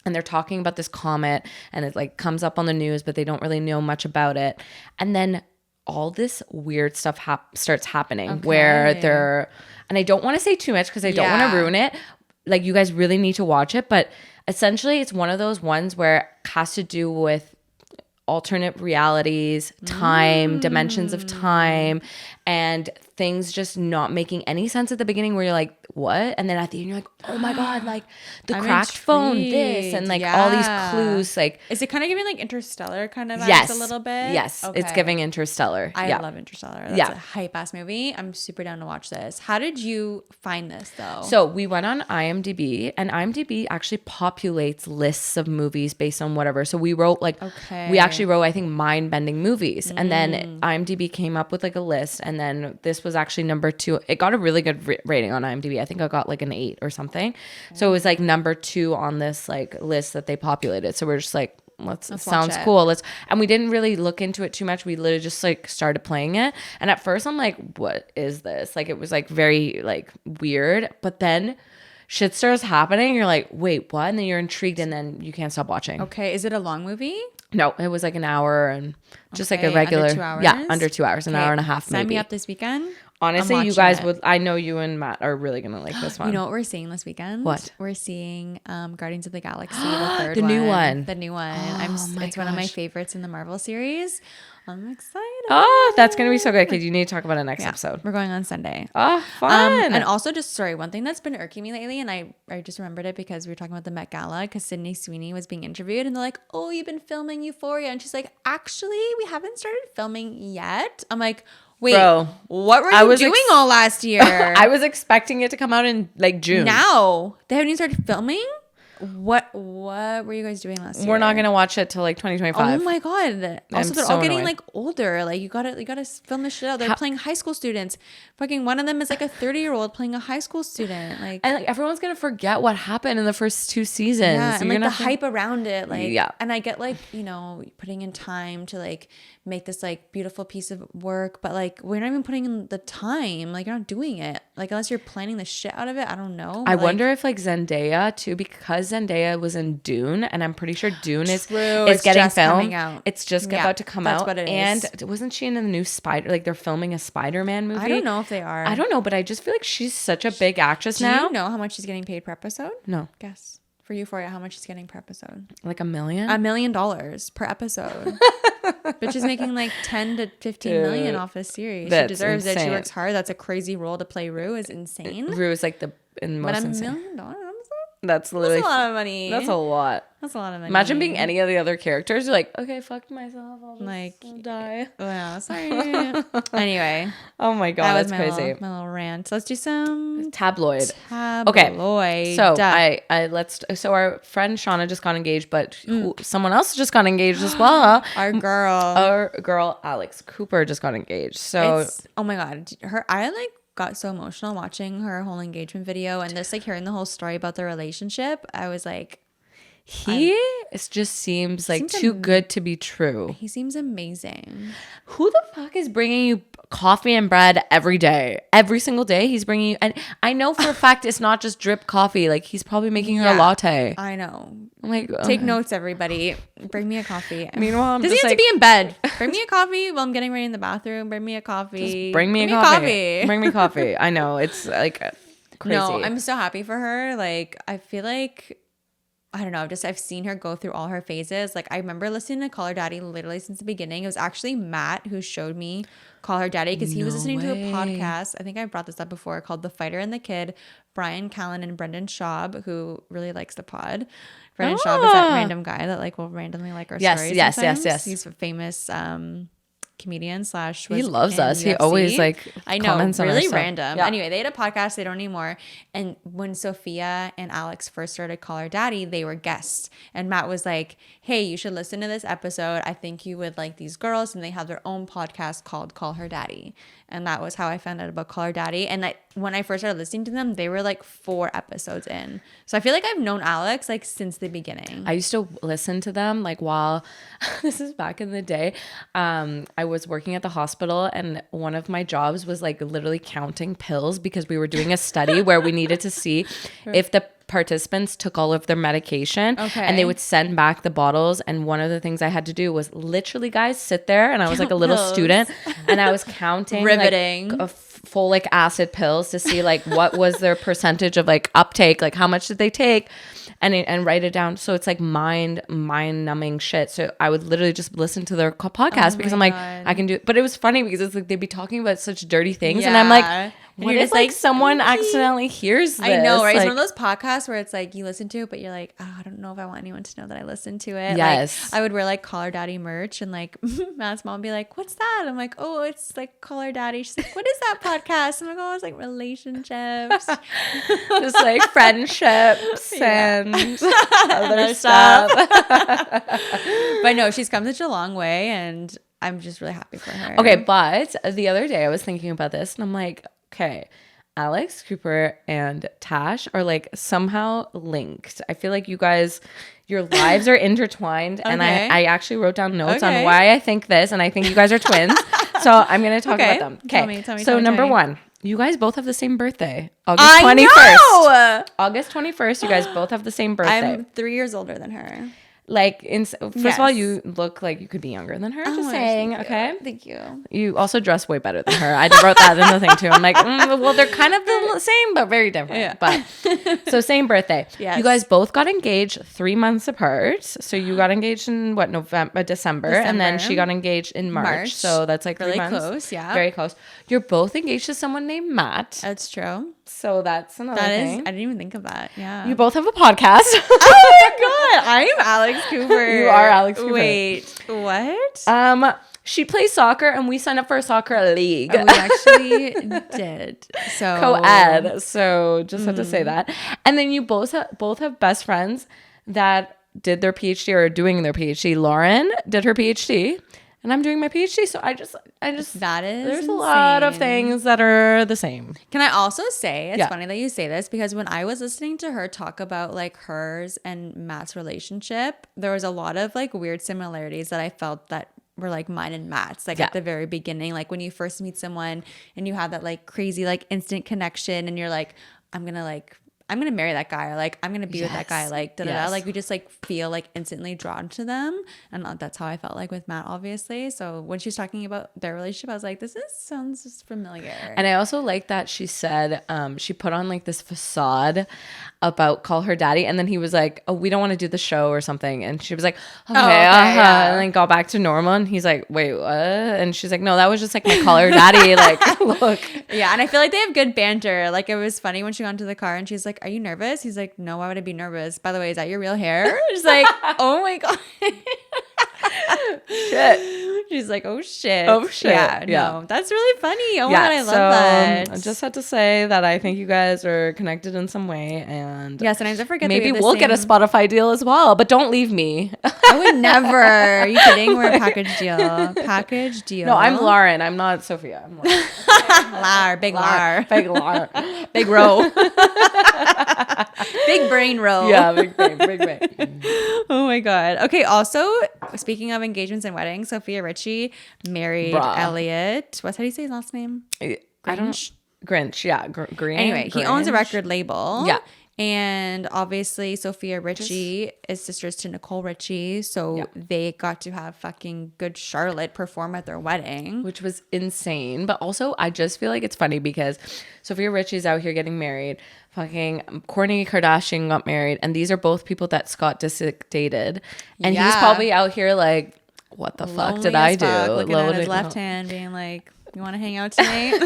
And they're talking about this comet, and it like comes up on the news, but they don't really know much about it. And then all this weird stuff starts happening where they're, and I don't want to say too much because I don't want to ruin it. Like, you guys really need to watch it, but essentially it's one of those ones where it has to do with alternate realities, time, dimensions of time, and things just not making any sense at the beginning, where you're like, what? And then at the end you're like, oh my God, like the cracked phone, this, and like all these clues. Like, is it kind of giving like Interstellar kind of vibes a little bit? Yes, it's giving Interstellar. I love Interstellar. That's a hype ass movie. I'm super down to watch this. How did you find this though? So we went on IMDb, and IMDb actually populates lists of movies based on whatever. So we wrote like, we actually wrote, I think, mind-bending movies, and then IMDb came up with like a list, and then this was actually number 2. It got a really good rating on IMDb. I think I got like an 8 or something. So it was like number 2 on this like list that they populated. So we're just like, let's sounds cool. And we didn't really look into it too much. We literally just like started playing it. And at first I'm like, what is this? Like, it was like very like weird, but then shit starts happening. You're like, wait, what? And then you're intrigued, and then you can't stop watching. Okay. Is it a long movie? No, it was like an hour, and just like a regular, under 2 hours? Yeah, under 2 hours, an hour and a half. Sign maybe. me up this weekend. Honestly, you guys would. I know you and Matt are really gonna like this one. You know what we're seeing this weekend? What? We're seeing Guardians of the Galaxy, the third the one. new one. The new one. It's one of my favorites in the Marvel series. I'm excited. Oh, that's gonna be so good, because you need to talk about it next episode. We're going on Sunday. Oh, fun. And also, just one thing that's been irking me lately, and I just remembered it because we were talking about the Met Gala, because Sydney Sweeney was being interviewed, and they're like, oh, you've been filming Euphoria, and she's like, actually, we haven't started filming yet. I'm like, wait, bro, what were you doing all last year? I was expecting it to come out in like June. Now they haven't even started filming. What were you guys doing last year? We're not gonna watch it till like 2025. Oh my God. Also, they're all getting like older. Like, you gotta film the shit out. They're playing high school students. Fucking one of them is like a 30-year-old playing a high school student. Like, and like everyone's gonna forget what happened in the first 2 seasons. Yeah, and like the hype around it. Like, yeah. And I get like, putting in time to like make this like beautiful piece of work, but like we're not even putting in the time. Like, you're not doing it. Like, unless you're planning the shit out of it. I don't know. I wonder if like Zendaya too, because Zendaya was in Dune, and I'm pretty sure Dune is getting filmed. It's just about to come out. That's what it is. And wasn't she in the new Spider? Like, they're filming a Spider-Man movie. I don't know if they are. I don't know, but I just feel like she's such a big actress now. Do you know how much she's getting paid per episode? No. Guess. For Euphoria, how much she's getting per episode? Like $1 million? $1 million per episode. Bitch is making like 10 to 15 million off this series. She deserves it. She works hard. That's a crazy role to play. Rue is insane. Rue is like the most insane. $1 million? That's literally a lot of money. That's a lot. That's a lot of money. Imagine being any of the other characters. You're like, okay, fuck myself. I'll just die. Well, sorry. Anyway. Oh my God, that's crazy. My little rant. So let's do some tabloid. Okay. So so our friend Shauna just got engaged, but someone else just got engaged as well. Our girl Alex Cooper just got engaged. So oh my God, I got so emotional watching her whole engagement video, and just like hearing the whole story about the relationship. I was like, he it just seems like Seems too good to be true. He seems amazing. Who the fuck is bringing you coffee and bread every day? Every single day he's bringing you, and I know for a fact it's not just drip coffee. Like he's probably making her a latte. I know. I'm like, take notes, everybody. Bring me a coffee. Meanwhile, I'm does he just have like, to be in bed? Bring me a coffee while I'm getting ready in the bathroom. Bring me a coffee. Just bring me a coffee. Bring me coffee. I know, it's like crazy. No, I'm so happy for her. Like I feel like, I don't know, I've seen her go through all her phases. Like I remember listening to Call Her Daddy literally since the beginning. It was actually Matt who showed me Call Her Daddy because he was listening to a podcast. I think I brought this up before, called The Fighter and the Kid. Brian Callen and Brendan Schaub, who really likes the pod. Brendan Schaub is that random guy that like will randomly like our stories. Yes. He's a famous comedian / he loves us. UFC. He always like I know, really random. Yeah. Anyway, they had a podcast. They don't anymore. And when Sophia and Alex first started Call Her Daddy, they were guests. And Matt was like, hey, you should listen to this episode. I think you would like these girls. And they have their own podcast called Call Her Daddy. And that was how I found out about Call Her Daddy. And when I first started listening to them, they were like 4 episodes in. So I feel like I've known Alex like since the beginning. I used to listen to them like while this is back in the day. I was working at the hospital, and one of my jobs was like literally counting pills because we were doing a study where we needed to see if the participants took all of their medication, and they would send back the bottles. And one of the things I had to do was literally, guys, sit there, and I was like a little student, and I was counting riveting like folic acid pills to see like what was their percentage of like uptake, like how much did they take, and write it down. So it's like mind numbing shit. So I would literally just listen to their podcast because I'm like, I can do it. But it was funny because it's like they'd be talking about such dirty things, and I'm like, what if like someone accidentally hears this? I know, right? Like, it's one of those podcasts where it's like you listen to it, but you're like, oh, I don't know if I want anyone to know that I listened to it. Yes. Like, I would wear like Call Her Daddy merch, and like Matt's mom would be like, what's that? I'm like, oh, it's like Call Her Daddy. She's like, what is that podcast? I'm like, oh, it's like relationships. Just like friendships and other stuff. But no, she's come such a long way, and I'm just really happy for her. Okay, but the other day I was thinking about this, and I'm like, okay, Alex Cooper and Tash are like somehow linked. I feel like you guys, your lives are intertwined. And I actually wrote down notes on why I think this, and I think you guys are twins. So I'm going to talk about them. Okay. Tell me. So number one, you guys both have the same birthday. August 21st. August 21st, you guys both have the same birthday. I'm 3 years older than her. Like, first of all, you look like you could be younger than her. Just saying, okay? Thank you. You also dress way better than her. I wrote that in the thing too. I'm like, well, they're kind of the same, but very different. Yeah. But so same birthday. Yes. You guys both got engaged 3 months apart. So you got engaged in what, December, and then she got engaged in March. So that's like 3 months. Really close, yeah. Very close. You're both engaged to someone named Matt. That's true. So that's another thing. I didn't even think of that. Yeah. You both have a podcast. Oh my god, I'm Alex Cooper. You are Alex Cooper. Wait, what? She plays soccer, and we signed up for a soccer league. We actually did. So co-ed. So just have to say that. And then you both have best friends that did their PhD or are doing their PhD. Lauren did her PhD. And I'm doing my PhD, so I just that is there's insane. A lot of things that are the same. Can I also say it's funny that you say this, because when I was listening to her talk about like hers and Matt's relationship, there was a lot of like weird similarities that I felt that were like mine and Matt's, like at the very beginning, like when you first meet someone and you have that like crazy like instant connection, and you're like, I'm gonna marry that guy, or like I'm gonna be with that guy, like like we just like feel like instantly drawn to them. And that's how I felt like with Matt, obviously. So when she was talking about their relationship, I was like, sounds just familiar. And I also like that she said she put on like this facade about Call Her Daddy, and then he was like, oh, we don't want to do the show or something, and she was like, okay, and then got back to normal, and he's like, wait, what? And she's like, no, that was just like my Call Her Daddy like look. Yeah, and I feel like they have good banter. Like it was funny when she got into the car and she's like, are you nervous? He's like, no, why would I be nervous? By the way, is that your real hair? She's like, oh my god. Shit. She's like, oh shit. Oh shit. Yeah, Yeah. no, that's really funny. Oh my God, I love that. I just had to say that I think you guys are connected in some way, and yeah, sometimes I forget. maybe we'll get a Spotify deal as well. But don't leave me. I would never. Are you kidding? We're a package deal. Package deal. No, I'm Lauren. I'm not Sophia. I'm Lauren. Lar, big lar, big Lar, big row, big brain row. Yeah, big brain. Oh my God. Okay. Also, speaking of engagements and weddings, Sophia Richie married Elliot. How do you say his last name? I don't. Grinch. Yeah, Green. Anyway, he owns a Grinch. record label. Yeah. And obviously, Sophia Richie is sisters to Nicole Richie. So they got to have fucking Good Charlotte perform at their wedding. Which was insane. But also, I just feel like it's funny because Sophia Richie's out here getting married. Fucking Kourtney Kardashian got married. And these are both people that Scott Disick dated. And he's probably out here like, what the fuck did I do? Looking at his left hand being like, you want to hang out tonight?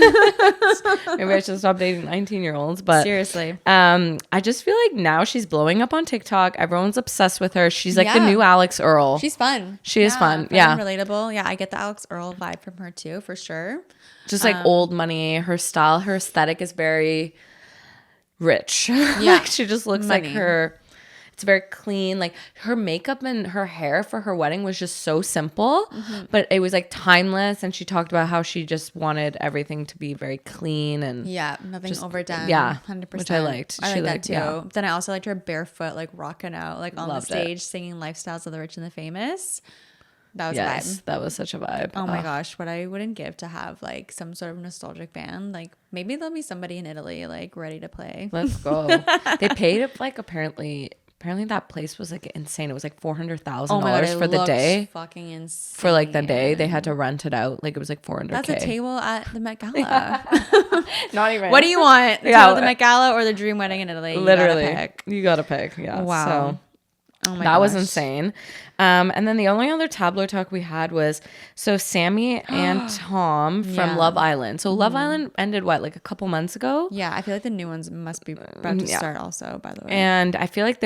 Maybe I should stop dating 19-year-olds. But seriously, I just feel like now she's blowing up on TikTok. Everyone's obsessed with her. She's like the new Alex Earl. She's fun. She is fun. Yeah, relatable. Yeah, I get the Alex Earl vibe from her too, for sure. Just like old money. Her style, her aesthetic is very rich. Yeah, like she just looks like her. It's very clean. Like her makeup and her hair for her wedding was just so simple, but it was like timeless. And she talked about how she just wanted everything to be very clean and nothing overdone. Yeah, 100%. which I liked. I like that too. Yeah. Then I also liked her barefoot, like rocking out, like on Loved the stage, singing "Lifestyles of the Rich and the Famous." That was a vibe. That was such a vibe. Oh my gosh, what I wouldn't give to have like some sort of nostalgic band. Like maybe there'll be somebody in Italy like ready to play. Let's go. They paid it like apparently that place was like insane. It was like $400,000 for the day. Fucking insane. For like the day, they had to rent it out. Like it was like $400K. That's a table at the Met Gala. Not even. What do you want? The table at the Met Gala or the dream wedding in Italy? Literally, you gotta pick. Yeah. Wow. So, oh my that gosh. was insane. And then the only other tableau talk we had was Sammy and Tom from Love Island. So Love Island ended like a couple months ago. Yeah, I feel like the new ones must be about to start also, by the way. And I feel like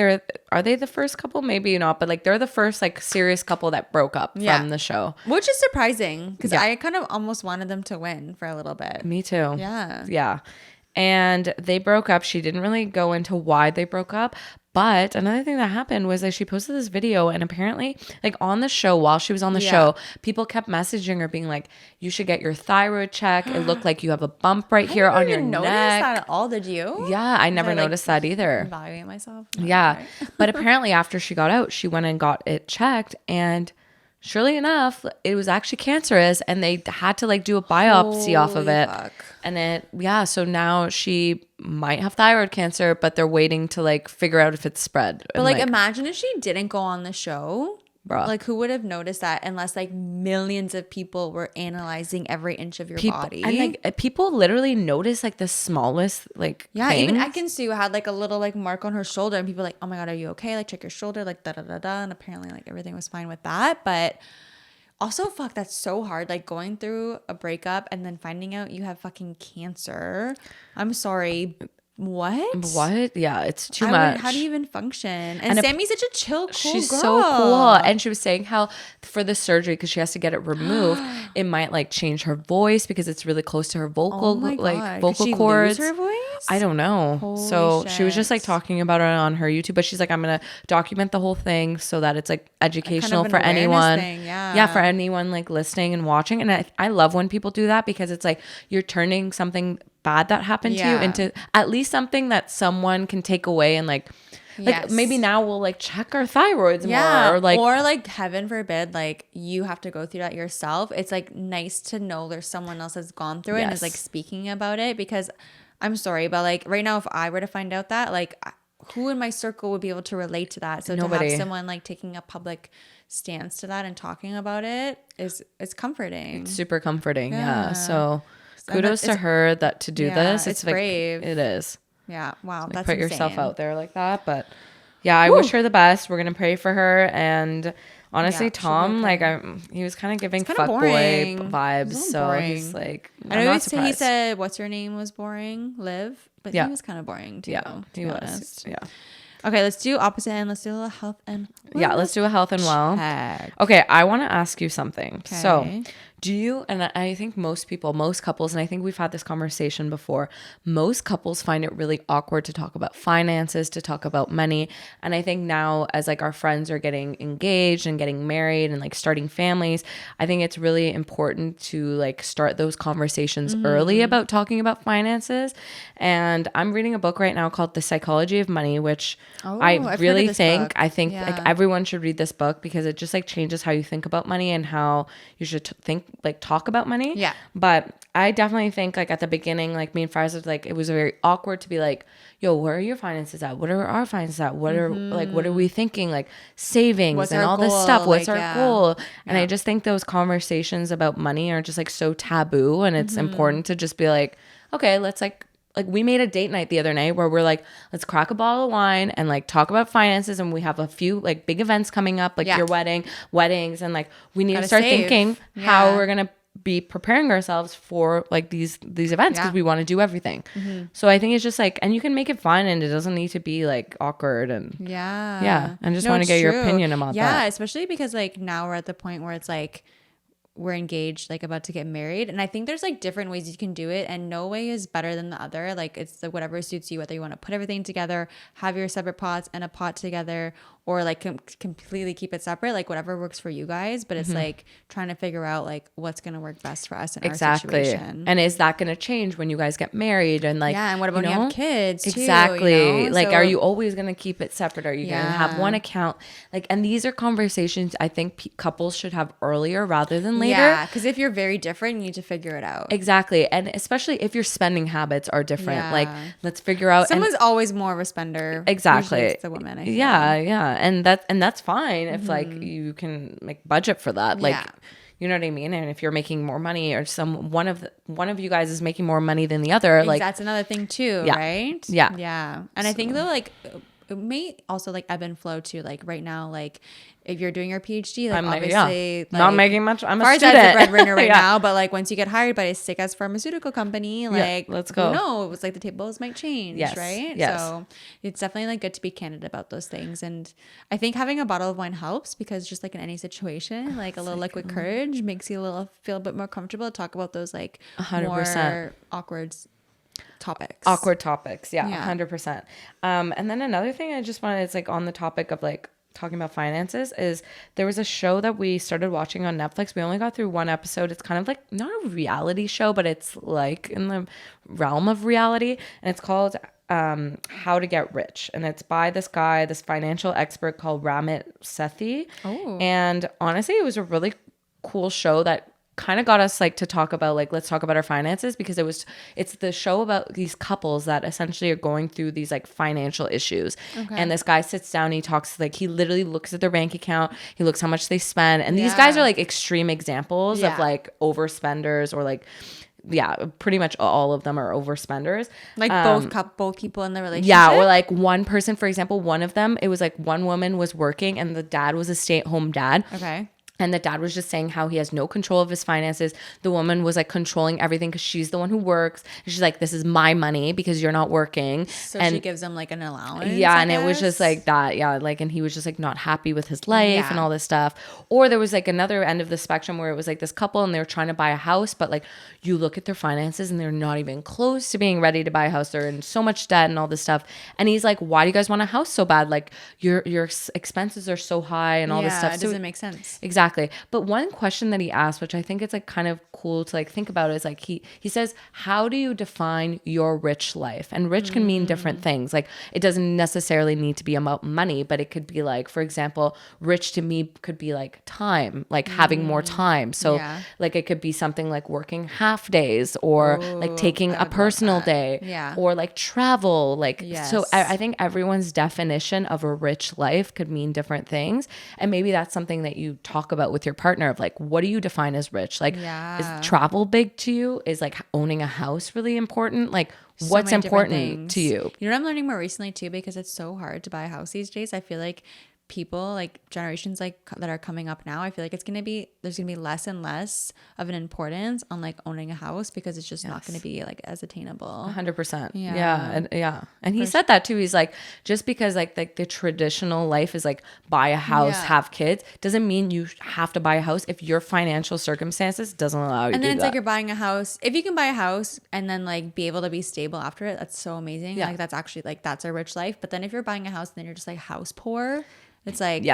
are they the first couple? Maybe not, but like they're the first like serious couple that broke up from the show. Which is surprising because I kind of almost wanted them to win for a little bit. Me too. Yeah. Yeah. And they broke up. She didn't really go into why they broke up. But another thing that happened was that she posted this video, and apparently, like on the show, while she was on the show, people kept messaging her being like, you should get your thyroid check. It looked like you have a bump right here on your neck. I didn't notice that at all, did you? Yeah, I never noticed that either. Evaluate myself. Yeah. But apparently after she got out, she went and got it checked, and surely enough, it was actually cancerous, and they had to like do a biopsy off of it. Fuck. And so now she might have thyroid cancer, but they're waiting to like figure out if it's spread. But like imagine if she didn't go on the show. Bruh. Like who would have noticed that unless like millions of people were analyzing every inch of your body. And like people literally notice like the smallest like even things. Ekin-Su had like a little like mark on her shoulder and people were like, oh my God, are you okay? Like check your shoulder, like da da da da. And apparently like everything was fine with that. But also, fuck, that's so hard. Like going through a breakup and then finding out you have fucking cancer. I'm sorry. What? Yeah, it's too much. How do you even function? And Sammy's such a chill, cool she's girl. so cool. And she was saying how for the surgery, because she has to get it removed, it might like change her voice because it's really close to her vocal vocal cords. Lose her voice? I don't know. Holy so shit. she was just like talking about it on her YouTube, but she's like, I'm gonna document the whole thing so that it's like educational kind of for anyone. Yeah, for anyone like listening and watching. And I love when people do that because it's like you're turning something bad that happened to you into at least something that someone can take away and like maybe now we'll like check our thyroids more or like heaven forbid like you have to go through that yourself. It's like nice to know there's someone else that's gone through it and is like speaking about it, because I'm sorry, but like right now if I were to find out that, like who in my circle would be able to relate to that? So Nobody. To have someone like taking a public stance to that and talking about it is comforting. It's super comforting. Yeah. So kudos to her to do this. It's like, brave. It is. Yeah. Wow. Like, That's put insane. yourself out there like that. But yeah, I wish her the best. We're gonna pray for her. And honestly, Tom, like he was kind of giving fuckboy vibes. So he's like, I know he said what's your name was boring, Liv, but he was kind of boring too. Yeah, he was. Honest. Yeah. Okay, let's do opposite end. Let's do a little health and wellness. Yeah, let's do a health and well. Check. Okay, I want to ask you something. Okay. So, do you, and I think most couples, and I think we've had this conversation before, most couples find it really awkward to talk about finances, to talk about money. And I think now, as like our friends are getting engaged and getting married and like starting families, I think it's really important to like start those conversations early about talking about finances. And I'm reading a book right now called The Psychology of Money, which I've really heard of this book. I think like everyone should read this book because it just like changes how you think about money and how you should talk about money. Yeah. But I definitely think like at the beginning, like me and Faraz was like, it was very awkward to be like, yo, where are your finances at? What are our finances at? What are like, what are we thinking? Like savings What's and our all this goal? stuff. What's Like, our goal? And I just think those conversations about money are just like so taboo, and it's important to just be like, okay, let's like we made a date night the other night where we're like, let's crack a bottle of wine and like talk about finances. And we have a few like big events coming up, like your weddings. And like, we need to start thinking how we're going to be preparing ourselves for like these events because we want to do everything. So I think it's just like, and you can make it fun and it doesn't need to be like awkward and and just want to get your opinion about that. Yeah, especially because like now we're at the point where it's like we're engaged, like about to get married, and I think there's like different ways you can do it, and no way is better than the other. Like it's like whatever suits you, whether you want to put everything together, have your separate pots and a pot together, or like completely keep it separate, like whatever works for you guys. But it's like trying to figure out like what's going to work best for us in our situation. And is that going to change when you guys get married? And like, and what about when you have kids too, exactly. Like, so, are you always going to keep it separate? Are you going to have one account? Like, and these are conversations I think couples should have earlier rather than later. Yeah, because if you're very different, you need to figure it out. Exactly. And especially if your spending habits are different, like let's figure out. Someone's always more of a spender. Exactly. Usually it's the woman. I feel. Yeah. And that's fine if like you can like budget for that. Like, you know what I mean? And if you're making more money or one of you guys is making more money than the other, like that's another thing too, right? Yeah. And I think though, like it may also like ebb and flow too. Like right now, like if you're doing your PhD, like obviously like, not making much. I'm a Farzad's student. the breadwinner right now, but like once you get hired by a sick ass pharmaceutical company, like let's go. Who knows? Like the tables might change, right? Yes. So it's definitely like good to be candid about those things. And I think having a bottle of wine helps because just like in any situation, like a little liquid courage makes you feel a bit more comfortable to talk about those like 100% more awkward topics. 100%. And then another thing I just wanted, it's like on the topic of like talking about finances, is there was a show that we started watching on Netflix. We only got through one episode. It's kind of like not a reality show, but it's like in the realm of reality, and it's called How to Get Rich, and it's by this guy, this financial expert called Ramit Sethi. And honestly, it was a really cool show that kind of got us like to talk about like, let's talk about our finances, because it's the show about these couples that essentially are going through these like financial issues. And this guy sits down, he talks, like he literally looks at their bank account, he looks how much they spend, and these guys are like extreme examples of like overspenders, or like pretty much all of them are overspenders. Like both people in the relationship. Yeah, or like one person, for example, one of them, it was like one woman was working and the dad was a stay-at-home dad. Okay. And the dad was just saying how he has no control of his finances. The woman was like controlling everything because she's the one who works. And she's like, this is my money because you're not working. So and she gives him like an allowance. Yeah, and it was just like that. Yeah, like, and he was just like not happy with his life and all this stuff. Or there was like another end of the spectrum where it was like this couple and they were trying to buy a house, but like you look at their finances and they're not even close to being ready to buy a house. They're in so much debt and all this stuff. And he's like, why do you guys want a house so bad? Like your expenses are so high and all this stuff. It doesn't make sense. Exactly. But one question that he asked, which I think it's like kind of cool to like think about, is like he says, how do you define your rich life? And rich can mean different things. Like it doesn't necessarily need to be about money, but it could be like, for example, rich to me could be like time, like having more time. So like it could be something like working half days, or like taking a personal day, or like travel. Like, so I think everyone's definition of a rich life could mean different things. And maybe that's something that you talk about with your partner, of like, what do you define as rich? Like, is travel big to you? Is like owning a house really important? Like, what's important to you? You know what I'm learning more recently too, because it's so hard to buy a house these days. I feel like people, like generations like that are coming up now, I feel like there's gonna be less and less of an importance on like owning a house, because it's just not gonna be like as attainable. 100%. And he said that too. He's like, just because like the traditional life is like buy a house, have kids, doesn't mean you have to buy a house if your financial circumstances doesn't allow you to do that. And then it's like you're buying a house. If you can buy a house and then like be able to be stable after it, that's so amazing. Like that's actually like, that's a rich life. But then if you're buying a house and then you're just like house poor, it's like,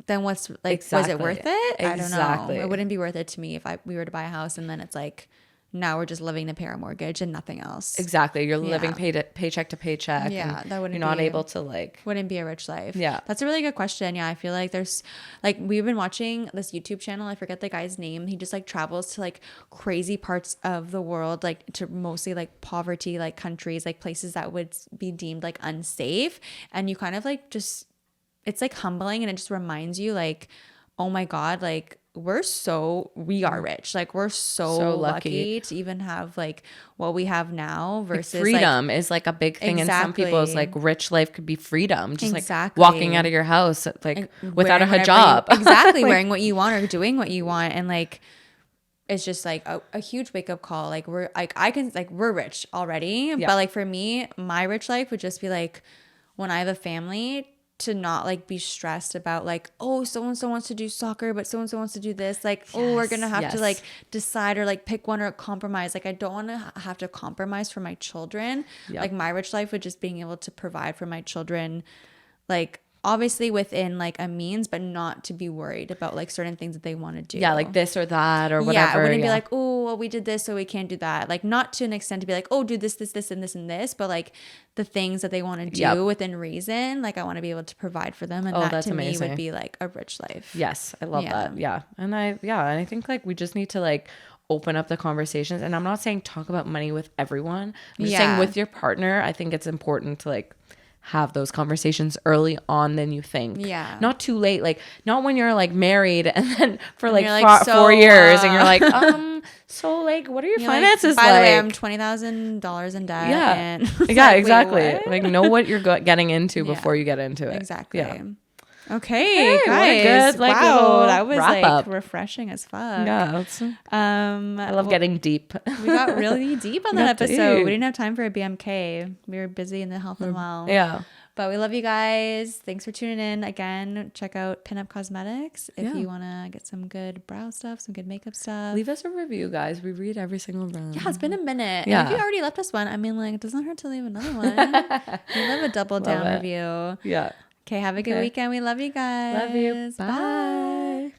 then what's like, was it worth it? I don't know. It wouldn't be worth it to me if we were to buy a house and then it's like, now we're just living to pay our mortgage and nothing else. Exactly. You're living paycheck to paycheck. Yeah. That wouldn't, you're not able to like. Wouldn't be a rich life. Yeah. That's a really good question. Yeah. I feel like there's like, we've been watching this YouTube channel. I forget the guy's name. He just like travels to like crazy parts of the world, like to mostly like poverty, like countries, like places that would be deemed like unsafe. And you kind of like just, it's like humbling, and it just reminds you like, oh my God, like we are rich. Like we're so lucky to even have like what we have now, versus like freedom is like a big thing. Exactly. In some people's like rich life could be freedom. Just like walking out of your house like without a hijab. Exactly. Wearing what you want or doing what you want. And like, it's just like a huge wake up call. Like we're like, we're rich already. But like for me, my rich life would just be like when I have a family, to not like be stressed about like, oh, so-and-so wants to do soccer, but so-and-so wants to do this. Like, oh, we're going to have to like decide or like pick one or compromise. Like, I don't want to have to compromise for my children. Like my rich life would just being able to provide for my children, like obviously within like a means, but not to be worried about like certain things that they want to do. Yeah, like this or that or whatever. Yeah, I wouldn't be like, oh, well, we did this, so we can't do that. Like not to an extent to be like, oh, do this, this, this, and this, and this, but like the things that they want to do within reason, like I want to be able to provide for them. And that to me would be like a rich life. Yes, I love that. Yeah. And I think like we just need to like open up the conversations. And I'm not saying talk about money with everyone. I'm just saying with your partner, I think it's important to like have those conversations early on than you think. Yeah. Not too late. Like not when you're like married and then for like, 4 years and you're like, so like what are your finances like? By the way, I'm $20,000 in debt. Yeah. And yeah, like, exactly. Like know what you're getting into before you get into it. Exactly. Yeah. Okay, guys. Good, like, wow, that was like up. Refreshing as fuck. Yeah, I love getting deep. We got really deep on that episode. We didn't have time for a BMK. We were busy in the health and well. Yeah. But we love you guys. Thanks for tuning in. Again, check out Pinup Cosmetics if you want to get some good brow stuff, some good makeup stuff. Leave us a review, guys. We read every single one. Yeah, it's been a minute. Yeah. And if you already left us one, I mean, like, it doesn't hurt to leave another one. We love a double down review. Yeah. Okay, have a good weekend. We love you guys. Love you. Bye.